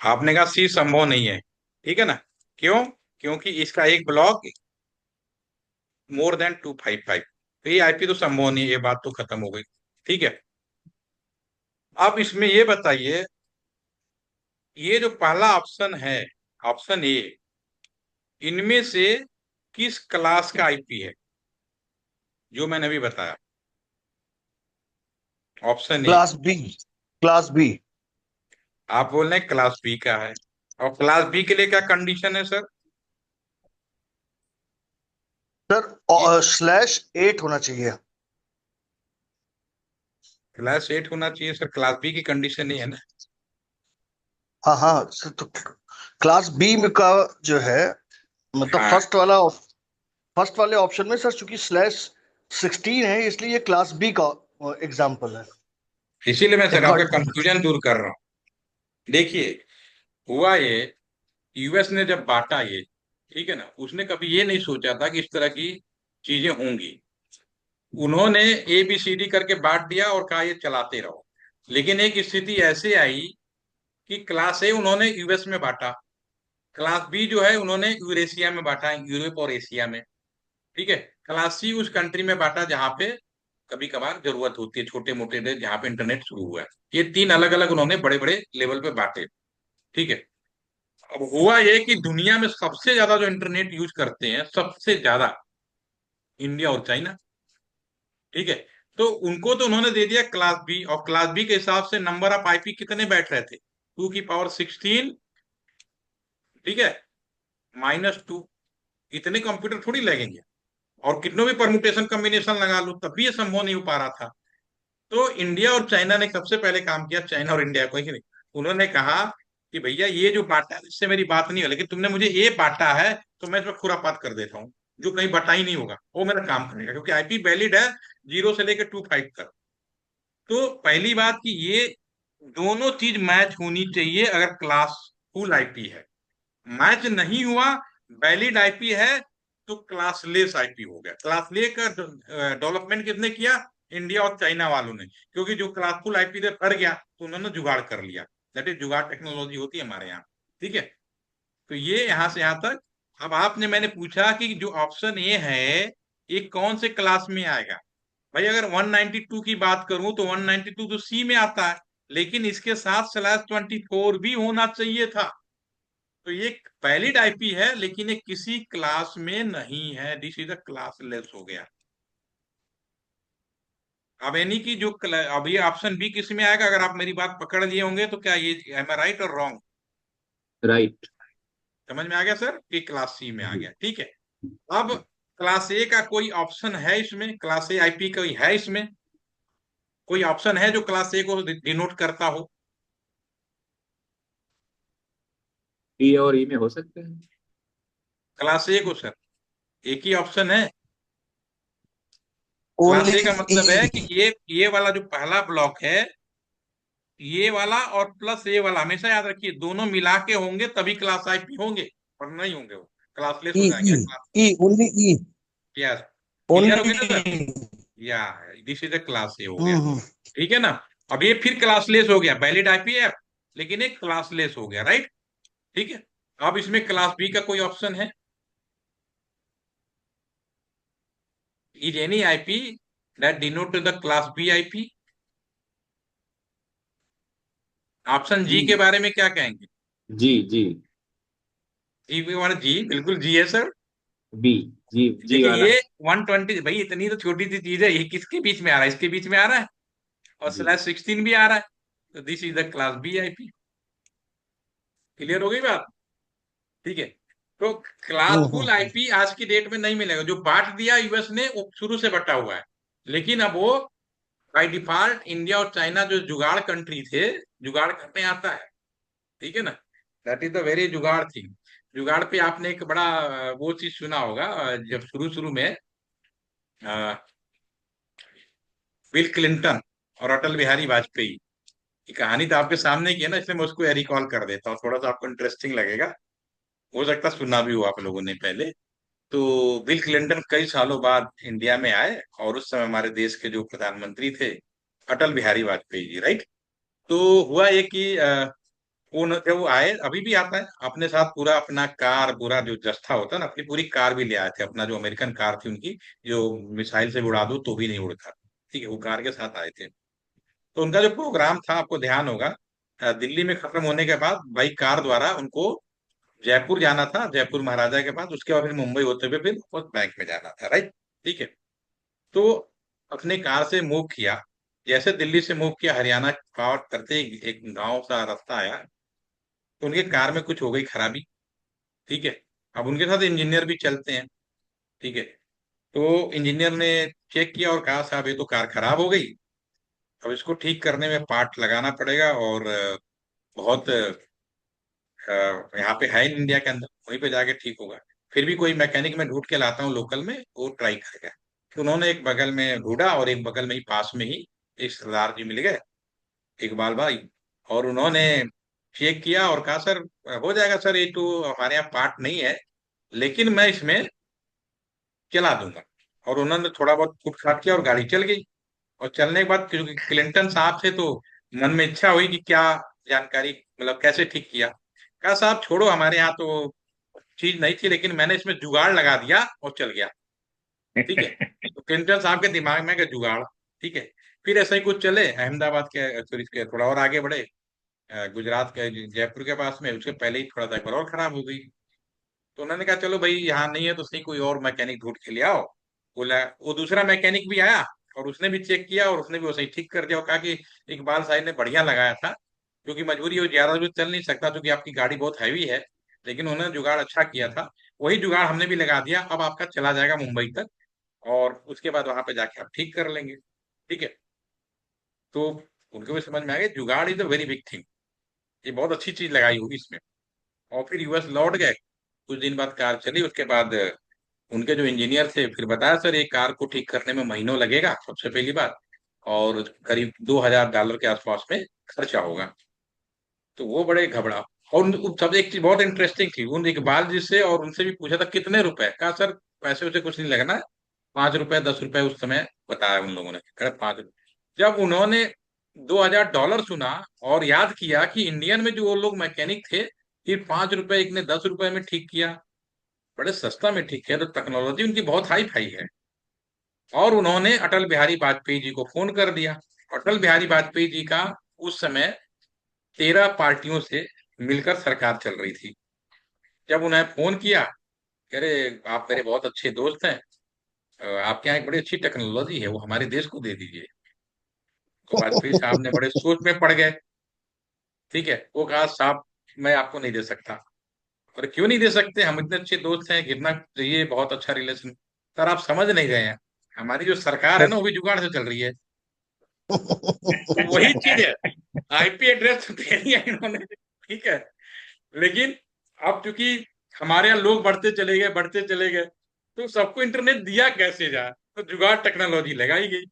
आपने कहा सी संभव नहीं है, ठीक है ना। क्यों? क्योंकि इसका एक ब्लॉक more than 255, तो ये आईपी तो संभव नहीं है, ये बात तो खत्म हो गई। ठीक है, अब इसमें ये बताइए, ये जो पहला ऑप्शन है, ऑप्शन ए, इनमें से किस क्लास का आईपी है जो मैंने अभी बताया? Option A, class B, class B. आप बोल रहे हैं क्लास बी का है, और क्लास बी के लिए क्या कंडीशन है सर? ये सर /8 होना चाहिए। क्लास 8 होना चाहिए सर, क्लास बी की कंडीशन नहीं है ना। हाँ हाँ सर, तो क्लास बी में का जो है, मतलब हाँ, फर्स्ट वाले ऑप्शन में सर चूंकि /16 है, इसलिए ये क्लास बी का एग्जाम्पल है। इसीलिए मैं सर आपका एडवांटेज। कंफ्यूजन दूर कर रहा हूँ। देखिए, हुआ ये, यूएस ने जब बांटा ये, ठीक है ना, उसने कभी ये नहीं सोचा था कि इस तरह की चीजें होंगी। उन्होंने ए बी सी डी करके बांट दिया और कहा ये चलाते रहो। लेकिन एक स्थिति ऐसे आई कि क्लास ए उन्होंने यूएस में बांटा, क्लास बी जो है उन्होंने यूरेशिया में बांटा, यूरोप और एशिया में। ठीक है, क्लास सी उस कंट्री में बांटा जहां पे कभी कभार जरूरत होती है, छोटे मोटे देश जहां पे इंटरनेट शुरू हुआ है। ये 3 अलग अलग उन्होंने बड़े बड़े लेवल पे बांटे। ठीक है, अब हुआ ये कि दुनिया में सबसे ज्यादा जो इंटरनेट यूज करते हैं, सबसे ज्यादा इंडिया और चाइना। ठीक है, तो उनको तो उन्होंने दे दिया क्लास बी, और क्लास बी के हिसाब से नंबर ऑफ आईपी कितने बैठ रहे थे? 2 की पावर 16। ठीक है, -2। इतने कंप्यूटर थोड़ी लगेंगे, और कितनों भी परमुटेशन कॉम्बिनेशन लगा लो तब भी ये संभव नहीं हो पा रहा था। तो इंडिया और चाइना ने सबसे पहले काम किया, चाइना और इंडिया को ही नहीं, उन्होंने कहा कि भैया ये जो बांटा है इससे मेरी बात नहीं हो, लेकिन तुमने मुझे ये बांटा है तो मैं इसमें खुरापात कर देता हूँ, जो कहीं बटा ही नहीं होगा वो मेरा काम करेगा, क्योंकि आईपी वैलिड है 0 से लेकर 25 तक। तो पहली बात कि ये दोनों चीज मैच होनी चाहिए अगर क्लास फुल आईपी है। मैच नहीं हुआ, वैलिड आईपी है, तो क्लासलेस आईपी हो गया। क्लासलेस का डेवलपमेंट किसने किया? इंडिया और चाइना वालों ने, क्योंकि जो क्लासफुल आईपी से भर गया तो उन्होंने जुगाड़ कर लिया। दैट इज जुगाड़ टेक्नोलॉजी होती है हमारे यहाँ। ठीक है, तो ये यहाँ से यहाँ तक। अब आपने, मैंने पूछा कि जो ऑप्शन ए है ये कौन से क्लास में आएगा। भाई अगर 192 की बात करूं तो 192 तो सी में आता है, लेकिन इसके साथ /24 भी होना चाहिए था। तो ये वैलिड आईपी है, लेकिन ये किसी क्लास में नहीं है, दिस इज अ क्लासलेस हो गया। अब यानी कि अब ये ऑप्शन बी किस में आएगा? अगर आप मेरी बात पकड़ लिए होंगे तो क्या ये, एम आई राइट और रॉन्ग? राइट। समझ में आ गया सर कि क्लास सी में आ गया। ठीक है, अब क्लास ए का कोई ऑप्शन है इसमें? क्लास ए आईपी कोई है इसमें? कोई ऑप्शन है जो क्लास ए को डिनोट करता हो? डी और ई में हो सकते हैं। क्लास ए को सर, एक ही ऑप्शन है। क्लास ओनली ए का मतलब है कि ई। ये वाला जो पहला ब्लॉक है, ये वाला और प्लस ये वाला, हमेशा याद रखिए दोनों मिला के होंगे तभी क्लास आईपी होंगे, और नहीं होंगे वो क्लासलेस हो ई जाएंगे ई क्लास। ई ओनली ई। यस, क्लियर हो गया ना सर? ओनली। या दिस इज अ क्लास ए हो गया। हम्म। ठीक है ना? अब ये फिर क्लासलेस हो गया, वैलिड आईपी है लेकिन एक क्लासलेस हो गया, राइट? ठीक है। अब इसमें क्लास बी का कोई ऑप्शन है? Is any IP that denote the class B IP? Option G के जी बारे में क्या कहेंगे? जी जी। जी के बारे जी बिल्कुल जी है सर। बी। जी जी देखिए वाला। ये 120, भाई इतनी तो छोटी सी चीज है, ये किसके बीच में आ रहा है? इसके बीच में आ रहा है, और जी /16 भी आ रहा है, तो this is the class B IP. Clear हो गई बात? ठीक है। तो क्लासफुल हम्म। आईपी आज की डेट में नहीं मिलेगा, जो बांट दिया यूएस ने वो शुरू से बटा हुआ है। लेकिन अब वो बाय डिफॉल्ट इंडिया और चाइना जो जुगाड़ कंट्री थे, जुगाड़ करने आता है। ठीक है ना? दैट इज द वेरी जुगाड़ थिंग। जुगाड़ पे आपने एक बड़ा वो चीज सुना होगा, जब शुरू शुरू में बिल क्लिंटन और अटल बिहारी वाजपेयी की कहानी तो आपके सामने की है ना, इसलिए मैं उसको रिकॉल कर देता हूँ, थोड़ा सा आपको इंटरेस्टिंग लगेगा। हो सकता है सुना भी हो आप लोगों ने पहले। तो बिल क्लिंटन कई सालों बाद इंडिया में आए, और उस समय हमारे देश के जो प्रधानमंत्री थे अटल बिहारी वाजपेयी जी, राइट? तो हुआ ये कि जब वो आए, अभी भी आता है अपने साथ पूरा अपना कार, पूरा जो जत्था होता है ना, अपनी पूरी कार भी ले आए थे, अपना जो अमेरिकन कार थी उनकी, जो मिसाइल से उड़ा दो तो भी नहीं उड़ता। ठीक है, वो कार के साथ आए थे। तो उनका जो प्रोग्राम था, आपको ध्यान होगा, दिल्ली में खत्म होने के बाद भाई कार द्वारा उनको जयपुर जाना था, जयपुर महाराजा के पास, उसके बाद फिर मुंबई होते हुए फिर वापस बैंक में जाना था, राइट? ठीक है। तो अपने कार से मूव किया, जैसे दिल्ली से मूव किया, हरियाणा पार करते ही एक गांव सा रास्ता आया, तो उनके कार में कुछ हो गई खराबी। ठीक है। अब उनके साथ इंजीनियर भी चलते हैं। ठीक है। तो इंजीनियर ने चेक किया और कहा साहब ये तो कार खराब हो गई, अब इसको ठीक करने में पार्ट लगाना पड़ेगा, और बहुत यहाँ पे है नहीं इंडिया के अंदर, वहीं पे जाके ठीक होगा। फिर भी कोई मैकेनिक में ढूंढ के लाता हूँ लोकल में, वो ट्राई करेगा। तो उन्होंने एक बगल में ढूंढा, और एक बगल में ही पास में ही एक सरदार जी मिल गए, इकबाल भाई। और उन्होंने चेक किया और कहा सर हो जाएगा सर, ये तो हमारे यहाँ पार्ट नहीं है, लेकिन मैं इसमें चला दूंगा। और उन्होंने थोड़ा बहुत फुट फाट किया और गाड़ी चल गई। और चलने के बाद क्योंकि क्लिंटन साहब थे, तो मन में इच्छा हुई कि क्या जानकारी, मतलब कैसे ठीक किया। कहा साहब छोड़ो, हमारे यहाँ तो चीज नहीं थी, लेकिन मैंने इसमें जुगाड़ लगा दिया और चल गया। ठीक है। तो क्लिंटन साहब के दिमाग में का जुगाड़। ठीक है। फिर ऐसे ही कुछ चले, अहमदाबाद के, सॉरी, के थोड़ा और आगे बढ़े, गुजरात के जयपुर के पास में, उसके पहले ही थोड़ा सा एक बार और खराब हो गई। तो उन्होंने कहा चलो भाई यहाँ नहीं है तो सही, कोई और मैकेनिक ढूंढ के ले आओ। बोला, वो दूसरा मैकेनिक भी आया, और उसने भी चेक किया, और उसने भी वैसे ही ठीक कर दिया, और कहा कि इकबाल साहब ने बढ़िया लगाया था, क्योंकि मजबूरी हो, ज्यादा भी चल नहीं सकता क्योंकि आपकी गाड़ी बहुत हैवी है, लेकिन उन्होंने जुगाड़ अच्छा किया था। वही जुगाड़ हमने भी लगा दिया, अब आपका चला जाएगा मुंबई तक, और उसके बाद वहां पे जाके आप ठीक कर लेंगे। ठीक है। तो उनको भी समझ में आ गया जुगाड़ is a very big thing, ये बहुत अच्छी चीज लगाई होगी इसमें। और फिर यूएस लौट गए, कुछ दिन बाद कार चली, उसके बाद उनके जो इंजीनियर थे फिर बताया सर ये कार को ठीक करने में महीनों लगेगा, सबसे पहली बात, और करीब $2000 के आसपास में खर्चा होगा। तो वो बड़े घबरा। और सब एक चीज बहुत इंटरेस्टिंग थी, उन इकबाल जी से और उनसे भी पूछा था कितने रुपए, कहा सर पैसे उसे कुछ नहीं लगना है, $5 $10 उस समय बताया उन लोगों ने, कहा $5। जब उन्होंने $2000 सुना, और याद किया कि इंडियन में जो वो लोग मैकेनिक थे, फिर $5 एक ने $10 में ठीक किया, बड़े सस्ता में ठीक किया, तो टेक्नोलॉजी उनकी बहुत हाई फाई है। और उन्होंने अटल बिहारी वाजपेयी जी को फोन कर दिया। अटल बिहारी वाजपेयी जी का उस समय 13 पार्टियों से मिलकर सरकार चल रही थी। जब उन्हें फोन किया, कह रहे आप मेरे बहुत अच्छे दोस्त हैं, आपके यहाँ एक बड़ी अच्छी टेक्नोलॉजी है, वो हमारे देश को दे दीजिए। तो वाजपेयी साहब ने बड़े सोच में पड़ गए। ठीक है। वो कहा साहब मैं आपको नहीं दे सकता। और क्यों नहीं दे सकते, हम इतने अच्छे दोस्त हैं, कितना चाहिए, बहुत अच्छा रिलेशन। सर आप समझ नहीं रहे हैं, हमारी जो सरकार है ना वो भी जुगाड़ से चल रही है। तो वही चीज है, आईपी एड्रेस तो दे दिया इन्होंने। ठीक है। लेकिन अब चूंकि हमारे यहाँ लोग बढ़ते चले गए, तो सबको इंटरनेट दिया कैसे जाए? तो जुगाड़ टेक्नोलॉजी लगाई गई।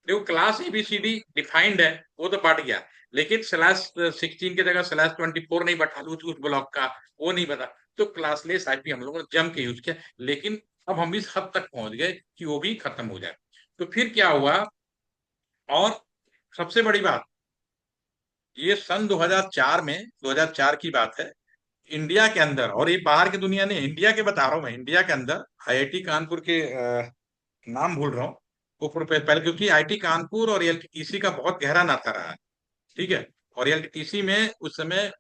देखो क्लास एबीसीडी डिफाइंड है, वो तो बढ़ गया, लेकिन /16 की जगह /24 नहीं बैठा लूँ उस ब्लॉक का, वो नहीं बता। तो क्लासलेस आईपी हम लोगों ने जम के यूज किया, लेकिन अब हम इस हद तक पहुंच गए कि वो भी खत्म हो जाए। तो फिर क्या हुआ? और सबसे बड़ी बात, ये सन 2004 में, 2004 की बात है, इंडिया के अंदर, और ये बाहर की दुनिया ने, इंडिया के बता रहा हूं मैं, इंडिया के अंदर आईआईटी कानपुर के नाम भूल रहा हूँ, वो पहले, क्योंकि आईआईटी कानपुर और एलटीटीसी का बहुत गहरा नाता रहा है, ठीक है। और एलटीटीसी में उस समय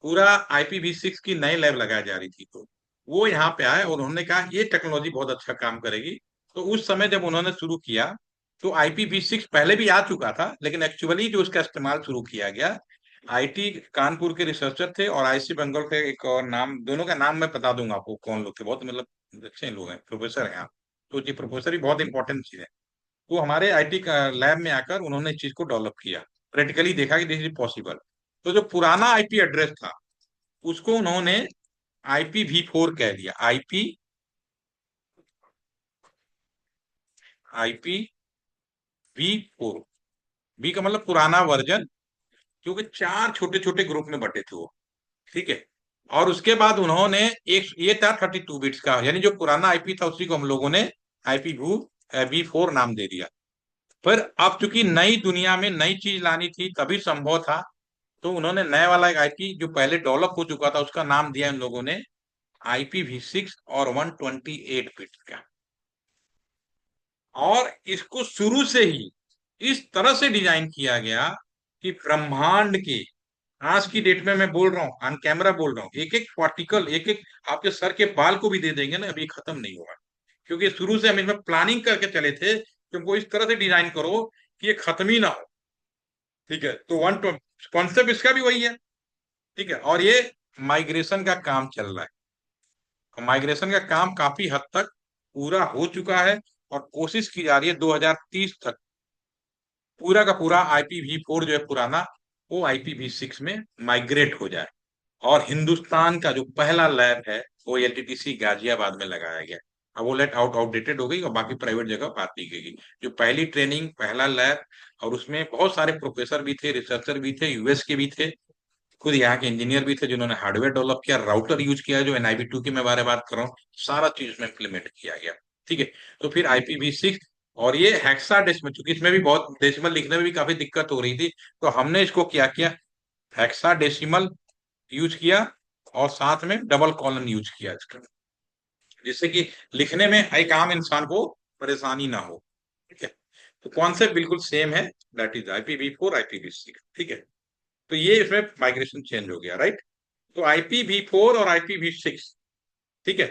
पूरा IPv6 की नई लैब लगाई जा रही थी, तो वो यहाँ पे आए और उन्होंने कहा ये टेक्नोलॉजी बहुत अच्छा काम करेगी। तो उस समय जब उन्होंने शुरू किया, तो IPv6 पहले भी आ चुका था, लेकिन एक्चुअली जो उसका इस्तेमाल शुरू किया गया, आईटी कानपुर के रिसर्चर थे और आईसी बंगाल के एक और नाम, दोनों का नाम मैं बता दूंगा आपको कौन लोग थे, बहुत मतलब अच्छे लोग हैं, प्रोफेसर हैं आप। तो ये प्रोफेसर भी बहुत इंपॉर्टेंट चीज है। वो हमारे आईटी लैब में आकर उन्होंने इस चीज को डेवलप किया, प्रैक्टिकली देखा कि दिस इज पॉसिबल। तो जो पुराना आईपी एड्रेस था, उसको उन्होंने IPv4 कह दिया। IPv4, बी का मतलब पुराना वर्जन, क्योंकि 4 छोटे छोटे ग्रुप में बटे थे वो, ठीक है। और उसके बाद उन्होंने एक, ये था 32 बिट्स का, यानी जो पुराना आईपी था उसी को हम लोगों ने IPv4 नाम दे दिया। पर अब चूंकि नई दुनिया में नई चीज लानी थी, तभी संभव था, तो उन्होंने नया वाला एक आईपी जो पहले डेवलप हो चुका था, उसका नाम दिया इन लोगों ने IPv6 और 128 बिट का। और इसको शुरू से ही इस तरह से डिजाइन किया गया कि ब्रह्मांड के, आज की डेट में मैं बोल रहा हूँ, ऑन कैमरा बोल रहा हूँ, एक एक पार्टिकल, एक एक आपके सर के बाल को भी दे देंगे ना, अभी खत्म नहीं होगा। क्योंकि शुरू से हम इसमें प्लानिंग करके चले थे कि हमको इस तरह से डिजाइन करो कि ये खत्म ही ना हो, ठीक है। तो वन कॉन्सेप्ट इसका भी वही है, ठीक है। और ये माइग्रेशन का काम चल रहा है, माइग्रेशन का काम काफी हद तक पूरा हो चुका है, और कोशिश की जा रही है 2030 तक पूरा का पूरा IPv4 जो है पुराना, वो IPv6 में माइग्रेट हो जाए। और हिंदुस्तान का जो पहला लैब है, वो एलटीटीसी गाजियाबाद में लगाया गया। अब वो लेट आउटडेटेड हो गई और बाकी प्राइवेट जगह बात दी गई। जो पहली ट्रेनिंग, पहला लैब, और उसमें बहुत सारे प्रोफेसर भी थे, रिसर्चर भी थे, यूएस के भी थे, खुद यहाँ के इंजीनियर भी थे, जिन्होंने हार्डवेयर डेवलप किया, राउटर यूज किया, जो NIV2 की मैं बारे बात कर रहा हूँ, सारा चीज उसमें इम्प्लीमेंट किया गया, ठीक है। तो फिर IPv6, और ये हेक्साडेसिमल, चूंकि इसमें भी बहुत डेसिमल लिखने में भी काफी दिक्कत हो रही थी, तो हमने इसको क्या किया, हेक्साडेसिमल यूज किया, और साथ में डबल कॉलन यूज किया इसका, जिससे कि लिखने में एक आम इंसान को परेशानी ना हो, ठीक है। तो कॉन्सेप्ट बिल्कुल सेम है, दैट इज IPv4 IPv6, ठीक है। तो ये इसमें माइग्रेशन चेंज हो गया, राइट। तो IPv4 और IPv6, ठीक है,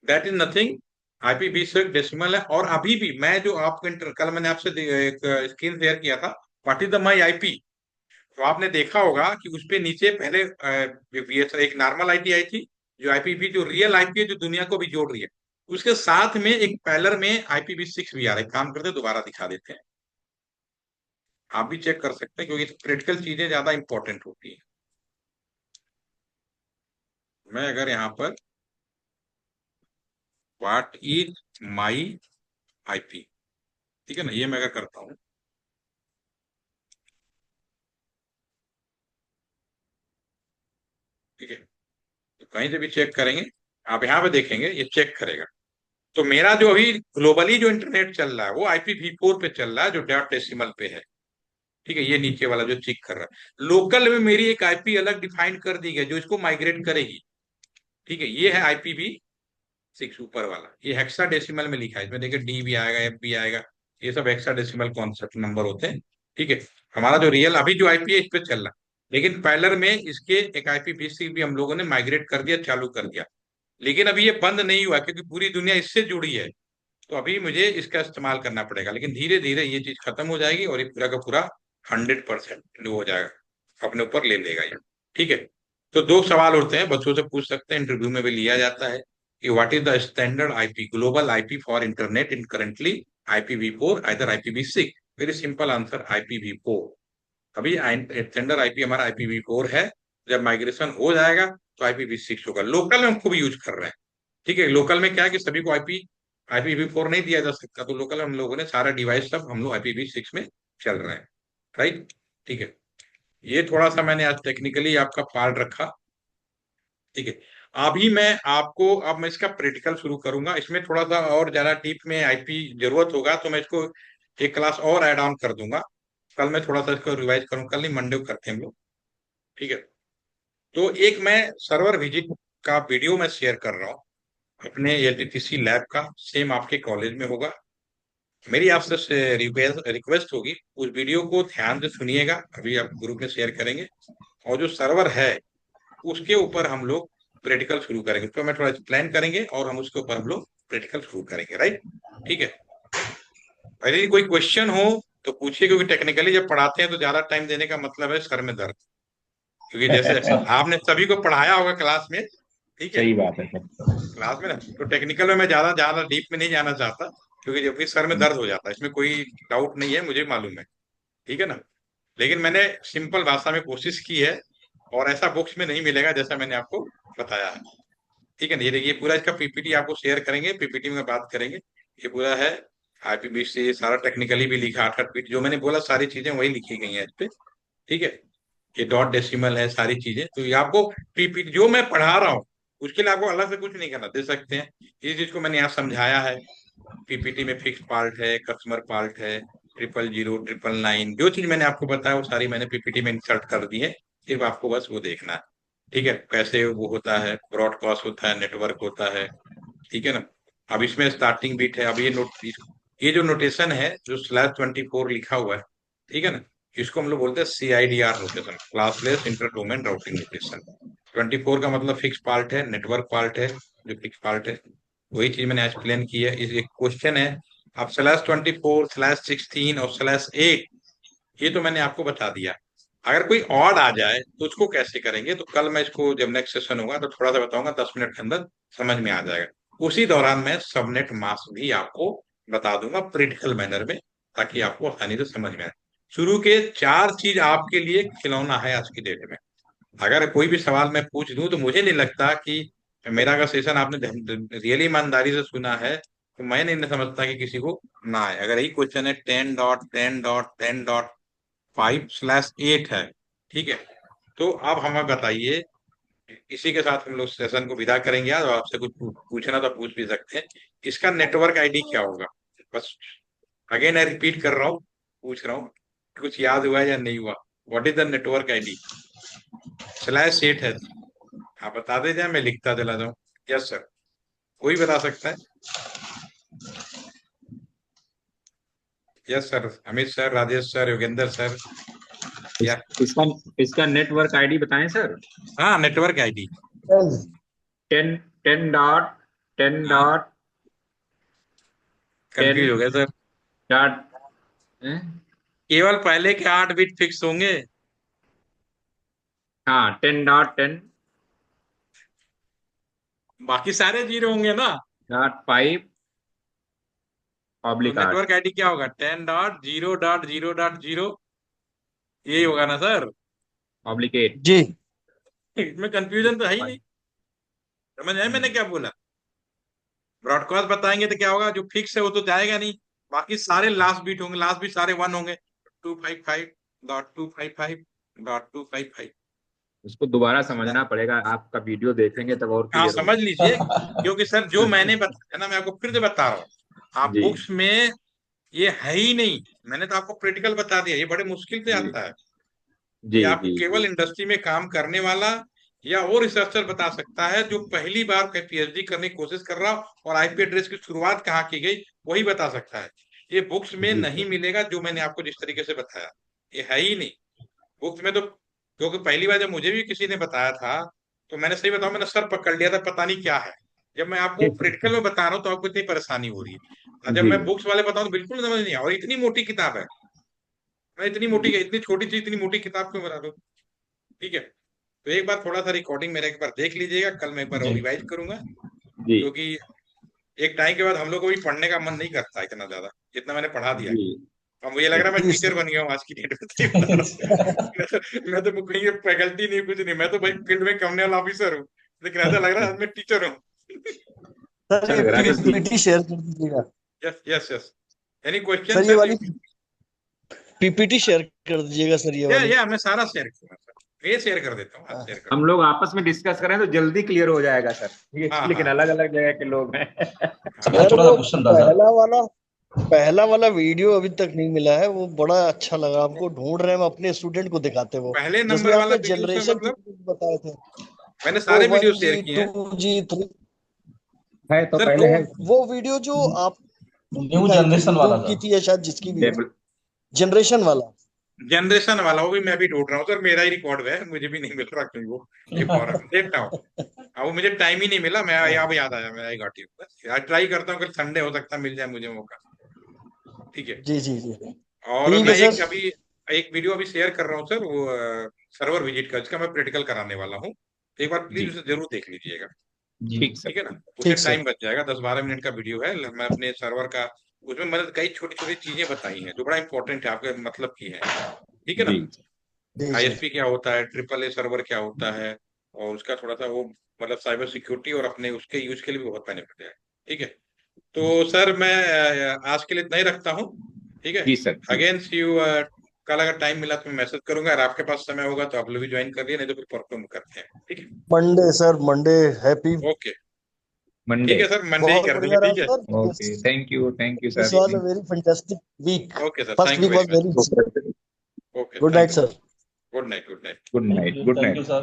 that is nothing. IPv6 decimal है, और अभी भी मैं जो आपको कल मैंने आपसे एक स्क्रीन शेयर किया था, what is the my IP, तो आपने देखा होगा कि उस पे नीचे पहले एक नॉर्मल आईपी आई थी, जो IPv, जो रियल आईपी है, जो दुनिया को भी जोड़ रही है, उसके साथ में एक पैलर में IPv6 भी आ रहा है। काम करते दोबारा दिखा देते हैं, आप भी चेक कर सकते हैं, क्योंकि क्रिटिकल चीजें ज्यादा इंपॉर्टेंट होती है। मैं अगर यहाँ पर व्हाट इज माई IP, ठीक है ना, ये मैं अगर करता हूँ, ठीक है, तो कहीं से भी चेक करेंगे, आप यहाँ पे देखेंगे ये चेक करेगा। तो मेरा जो अभी ग्लोबली जो इंटरनेट चल रहा है, वो IPv4 पे चल रहा है, जो डॉट डेसिमल पे है, ठीक है। ये नीचे वाला जो चेक कर रहा है, लोकल में मेरी एक आईपी अलग डिफाइन कर दी गई जो इसको माइग्रेट करेगी, ठीक है। ये है IPv6 ऊपर वाला, ये हेक्साडेसिमल में लिखा है, इसमें देखिए D भी आएगा, F भी आएगा, ये सब हेक्साडेसिमल कॉन्सेप्ट नंबर होते हैं, ठीक है। हमारा जो रियल अभी जो आईपी है, इस पे चल रहा है, लेकिन पैलर में इसके एक IPv6 भी हम लोगों ने माइग्रेट कर दिया, चालू कर दिया। लेकिन अभी ये बंद नहीं हुआ, क्योंकि पूरी दुनिया इससे जुड़ी है, तो अभी मुझे इसका इस्तेमाल करना पड़ेगा, लेकिन धीरे धीरे ये चीज खत्म हो जाएगी, और ये पूरा का पूरा 100% हो जाएगा, अपने ऊपर ले लेगा ये, ठीक है। तो दो सवाल होते हैं, बच्चों से पूछ सकते हैं, इंटरव्यू में भी लिया जाता है, कि what is the standard IP, global IP for internet in currently IPv4 either IPv6? Very simple answer, IPv4। अभी स्टैंडर्ड IP हमारा IPv4 है, जब माइग्रेशन हो जाएगा तो IPv6 होगा। लोकल में हम खूब यूज कर रहे हैं, ठीक है। लोकल में क्या है कि सभी को IPv4 नहीं दिया जा सकता, तो लोकल में हम लोगों ने सारा डिवाइस सब हम लोग IPv6 में चल रहे हैं, राइट, ठीक है। ये थोड़ा सा मैंने आज टेक्निकली आपका पार्ट रखा, ठीक है। अभी मैं आपको, अब मैं इसका प्रैक्टिकल शुरू करूंगा। इसमें थोड़ा सा और ज्यादा डीप में आईपी जरूरत होगा तो मैं इसको एक क्लास और ऐड ऑन कर दूंगा। कल मैं थोड़ा सा इसको रिवाइज करूँ, कल नहीं मंडे को करते हैं हम लोग, ठीक है। तो एक मैं सर्वर विजिट का वीडियो मैं शेयर कर रहा हूँ अपने LTTC लैब का, सेम आपके कॉलेज में होगा। मेरी आपसे रिक्वेस्ट होगी उस वीडियो को ध्यान से सुनिएगा, अभी आप ग्रुप में शेयर करेंगे। और जो सर्वर है उसके ऊपर हम लोग प्रैक्टिकल शुरू करेंगे, तो मैं थोड़ा एक्सप्लेन करेंगे और हम उसके ऊपर हम लोग प्रैक्टिकल शुरू करेंगे, राइट, ठीक है। यदि कोई क्वेश्चन हो तो पूछिए, क्योंकि टेक्निकली जब पढ़ाते हैं तो ज्यादा टाइम देने का मतलब है सर में दर्द, क्योंकि जैसे आपने सभी को पढ़ाया होगा क्लास में, ठीक है, सही बात है सर। क्लास में ना, तो टेक्निकल में मैं ज्यादा ज्यादा डीप में नहीं जाना चाहता, क्योंकि जब भी सर में दर्द हो जाता है, इसमें कोई डाउट नहीं है, मुझे मालूम है, ठीक है ना। लेकिन मैंने सिंपल भाषा में कोशिश की है, और ऐसा बुक्स में नहीं मिलेगा जैसा मैंने आपको बताया है, ठीक है ना। ये देखिए पूरा इसका PPT आपको शेयर करेंगे, PPT में बात करेंगे। ये पूरा है IPv6, सारा टेक्निकली भी लिखा, 8 8 जो मैंने बोला सारी चीजें वही लिखी गई हैं इस पे, ठीक है। ये डॉट डेसिमल है, सारी चीजें, तो ये आपको PPT जो मैं पढ़ा रहा हूँ उसके लिए आपको अलग से कुछ नहीं करना, दे सकते हैं। इस चीज को मैंने यहाँ समझाया है। PPT में फिक्स पार्ट है, कस्टमर पार्ट है, 000, 999, जो चीज मैंने आपको बताया वो सारी मैंने PPT में इंसर्ट कर दी है। सिर्फ आपको बस वो देखना है, ठीक है। कैसे वो होता है, ब्रॉडकास्ट होता है, नेटवर्क होता है, ठीक है ना। अब इसमें स्टार्टिंग बीट है, अब ये जो नोटेशन है जो /24 लिखा हुआ है, ठीक है ना, इसको हम लोग बोलते हैं CIDR notation, classless inter domain routing notation. 24 का मतलब फिक्स पार्ट है, नेटवर्क पार्ट है, जो फिक्स पार्ट है, वही चीज मैंने एक्सप्लेन की है। इस एक क्वेश्चन है, अब /24 /16 और /8, ये तो मैंने आपको बता दिया। अगर कोई और आ जाए तो उसको कैसे करेंगे, तो कल मैं इसको जब नेक्स्ट सेशन होगा तो थोड़ा सा बताऊंगा, 10 मिनट के अंदर समझ में आ जाएगा। उसी दौरान मैं सबनेट मास्क भी आपको बता दूंगा प्रैक्टिकल मैनर में, ताकि आपको आसानी से समझ में आए। शुरू के 4 चीज आपके लिए खिलौना है आज की डेट में। अगर कोई भी सवाल मैं पूछ दूं तो मुझे नहीं लगता कि मेरा अगर सेशन आपने रियली ईमानदारी से सुना है तो मैं नहीं समझता कि किसी को ना आए। अगर यही क्वेश्चन है 10.10.10.5/8 है, ठीक है। तो अब हमें बताइए, इसी के साथ हम लोग सेशन को विदा करेंगे आज, और आपसे कुछ पूछना तो पूछ भी सकते हैं। इसका नेटवर्क ID क्या होगा, बस अगेन मैं रिपीट कर रहा हूँ, पूछ रहा हूँ, कुछ याद हुआ या नहीं हुआ। What is the network ID? /8 है, आप बता दीजिए, मैं लिखता चला जाऊं। यस सर, कोई बता सकता है? Yes sir, Amit sir, Rajesh sir, Yogendra sir, या इसका इसका नेटवर्क आईडी बताएं सर। हाँ, नेटवर्क ID। 10 10 हाँ, डॉट कंफ्यूज हो गया सर। 10 केवल पहले के 8 बिट फिक्स होंगे। हाँ 10.10 बाकी सारे 0 होंगे ना। डॉट 5 तो ऑब्लिक 8 नेटवर्क ID क्या होगा? 10.0.0.0, यही होगा ना सर? ऑब्लिक 8। जी। इसमें कंफ्यूजन तो है ही नहीं। समझ आए मैंने क्या बोला? ब्रॉडकास्ट बताएंगे तो क्या होगा, जो फिक्स है वो तो जाएगा नहीं, बाकी सारे लास्ट बीट होंगे, लास्ट बीट सारे 1 होंगे। 255.255.255। उसको दोबारा समझना पड़ेगा, आपका वीडियो देखेंगे तब और हाँ क्लियर समझ होगा। लीजिए, क्योंकि सर जो मैंने बताया ना, मैं आपको फिर से बता रहा हूँ, आप जी बुक्स में ये है ही नहीं। मैंने तो आपको प्रैक्टिकल बता दिया, ये बड़े मुश्किल से जी आता है। जी ये आपको जी केवल जी इंडस्ट्री में काम करने वाला या वो रिसर्चर बता सकता है जो पहली बार PhD करने की कोशिश कर रहा हो, और IP एड्रेस की शुरुआत कहाँ की गई वही बता सकता है। ये बुक्स में जी नहीं सर। मिलेगा, जो मैंने आपको जिस तरीके से बताया, ये है ही नहीं बुक्स में। तो क्योंकि पहली बार जब मुझे भी किसी ने बताया था तो मैंने, सही बताऊं, मैंने सर पकड़ लिया था, पता नहीं क्या है। जब मैं आपको प्रैक्टिकल में बता रहा हूँ तो आपको इतनी परेशानी हो रही है, और जब जी मैं बुक्स वाले बताऊं तो बिल्कुल समझ नहीं आ, और इतनी मोटी किताब है। मैं इतनी मोटी, इतनी छोटी चीज इतनी मोटी किताब क्यों बता दूं, ठीक है। तो एक बार थोड़ा सा रिकॉर्डिंग मेरा एक बार देख लीजिएगा, कल मैं एक बार और जी रिवाइज करूंगा, जी क्योंकि एक टाइम के बाद हम लोग को भी पढ़ने का मन नहीं करता इतना ज्यादा, जितना मैंने पढ़ा दिया, जी अब मुझे लग रहा है मैं जी टीचर बन गया हूँ आज की डेट में, तो ये बता रहा हूँ। मैं तो कहीं फैकल्टी नहीं, कुछ नहीं, मैं तो भाई फील्ड में कम्युनल ऑफिसर हूँ, लेकिन ऐसा लग रहा है आज मैं टीचर हूँ। सर अच्छा ये लग रहा है सर। पीपीटी शेयर कर दीजिएगा। Yes yes yes, any question sir ये सर? वाली पीपीटी शेयर कर दीजिएगा सर, ये वाली। या मैं सारा शेयर करूंगा सर, ये शेयर कर देता हूँ, आज शेयर कर। हम लोग आपस में डिस्कस करें तो जल्दी क्लियर हो जाएगा सर, ठीक हाँ है, लेकिन हाँ अलग अलग जगह के लोग हैं। सर मैं सर छोटा वो सा क्वेश्चन था सर। पहला वाला वीडियो अभी तक नहीं मिला है, वो बड़ा अच्छा लगा हमको, ढूंढ रहे हैं हम अपने स्टूडेंट को दिखाते वो, पहले जिसमें नंबर वाला आपने वीडियो से जनरेशन मतलब बताए थे, मैंने वो सारे वीडियो 1G शेयर किए हैं 2G 3। है तो सर। पहले है। वो वीडियो जो आप न्यू जनरेशन वाला की था। थी, या शायद जिसकी भी टेबल। जनरेशन वाला। जनरेशन वाला वो भी मैं भी ढूंढ रहा हूँ सर, मेरा ही रिकॉर्ड है, मुझे भी नहीं मिल रहा कहीं वो, एक और देखता हूँ। अब वो मुझे टाइम ही नहीं मिला, मैं अब याद आया, मैं आई गॉट यू, आज ट्राई करता हूँ, कल संडे हो सकता है मिल जाए मुझे मौका। ठीक है। जी जी जी, और ठीक मैं है एक सर। अभी एक वीडियो अभी शेयर कर रहा हूँ सर, वो सर्वर विजिट का, जिसका मैं प्रैक्टिकल कराने वाला हूँ, तो एक बार जी प्लीज उसे जरूर देख लीजिएगा। ठीक सर। ठीक है ना, उससे ठीक सर। टाइम बच जाएगा, 10-12 मिनट का वीडियो है, मैं अपने सर्वर का, उसमें मैंने कई छोटी छोटी चीजें बताई हैं जो बड़ा इंपॉर्टेंट है, आपके मतलब की है। ठीक है ना, जी जी जी आईएसपी क्या होता है, ट्रिपल ए सर्वर क्या होता है, और उसका थोड़ा सा वो मतलब साइबर सिक्योरिटी और अपने उसके यूज के लिए भी बहुत बेनिफिट है। ठीक है, तो सर मैं आज के लिए इतना ही रखता हूँ। ठीक है, जी सर। जी अगेन सी यू, कल अगर टाइम मिला तो मैं मैसेज करूंगा, अगर आपके पास समय होगा तो आप लोग भी ज्वाइन कर लिए, नहीं तो फिर परफॉर्म करते हैं। ठीक मंडे सर, मंडे हैप्पी। है, ओके। ठीक मंडे। है सर, मंडे ही बहुत कर देंगे, बढ़िया रहा ठीक है। Sir. Okay, thank you this sir. Was a very fantastic week. Okay sir, first thank you week very was much. Very okay, good thank night you. Sir. Good night, good night. Good night, good thank night. You sir.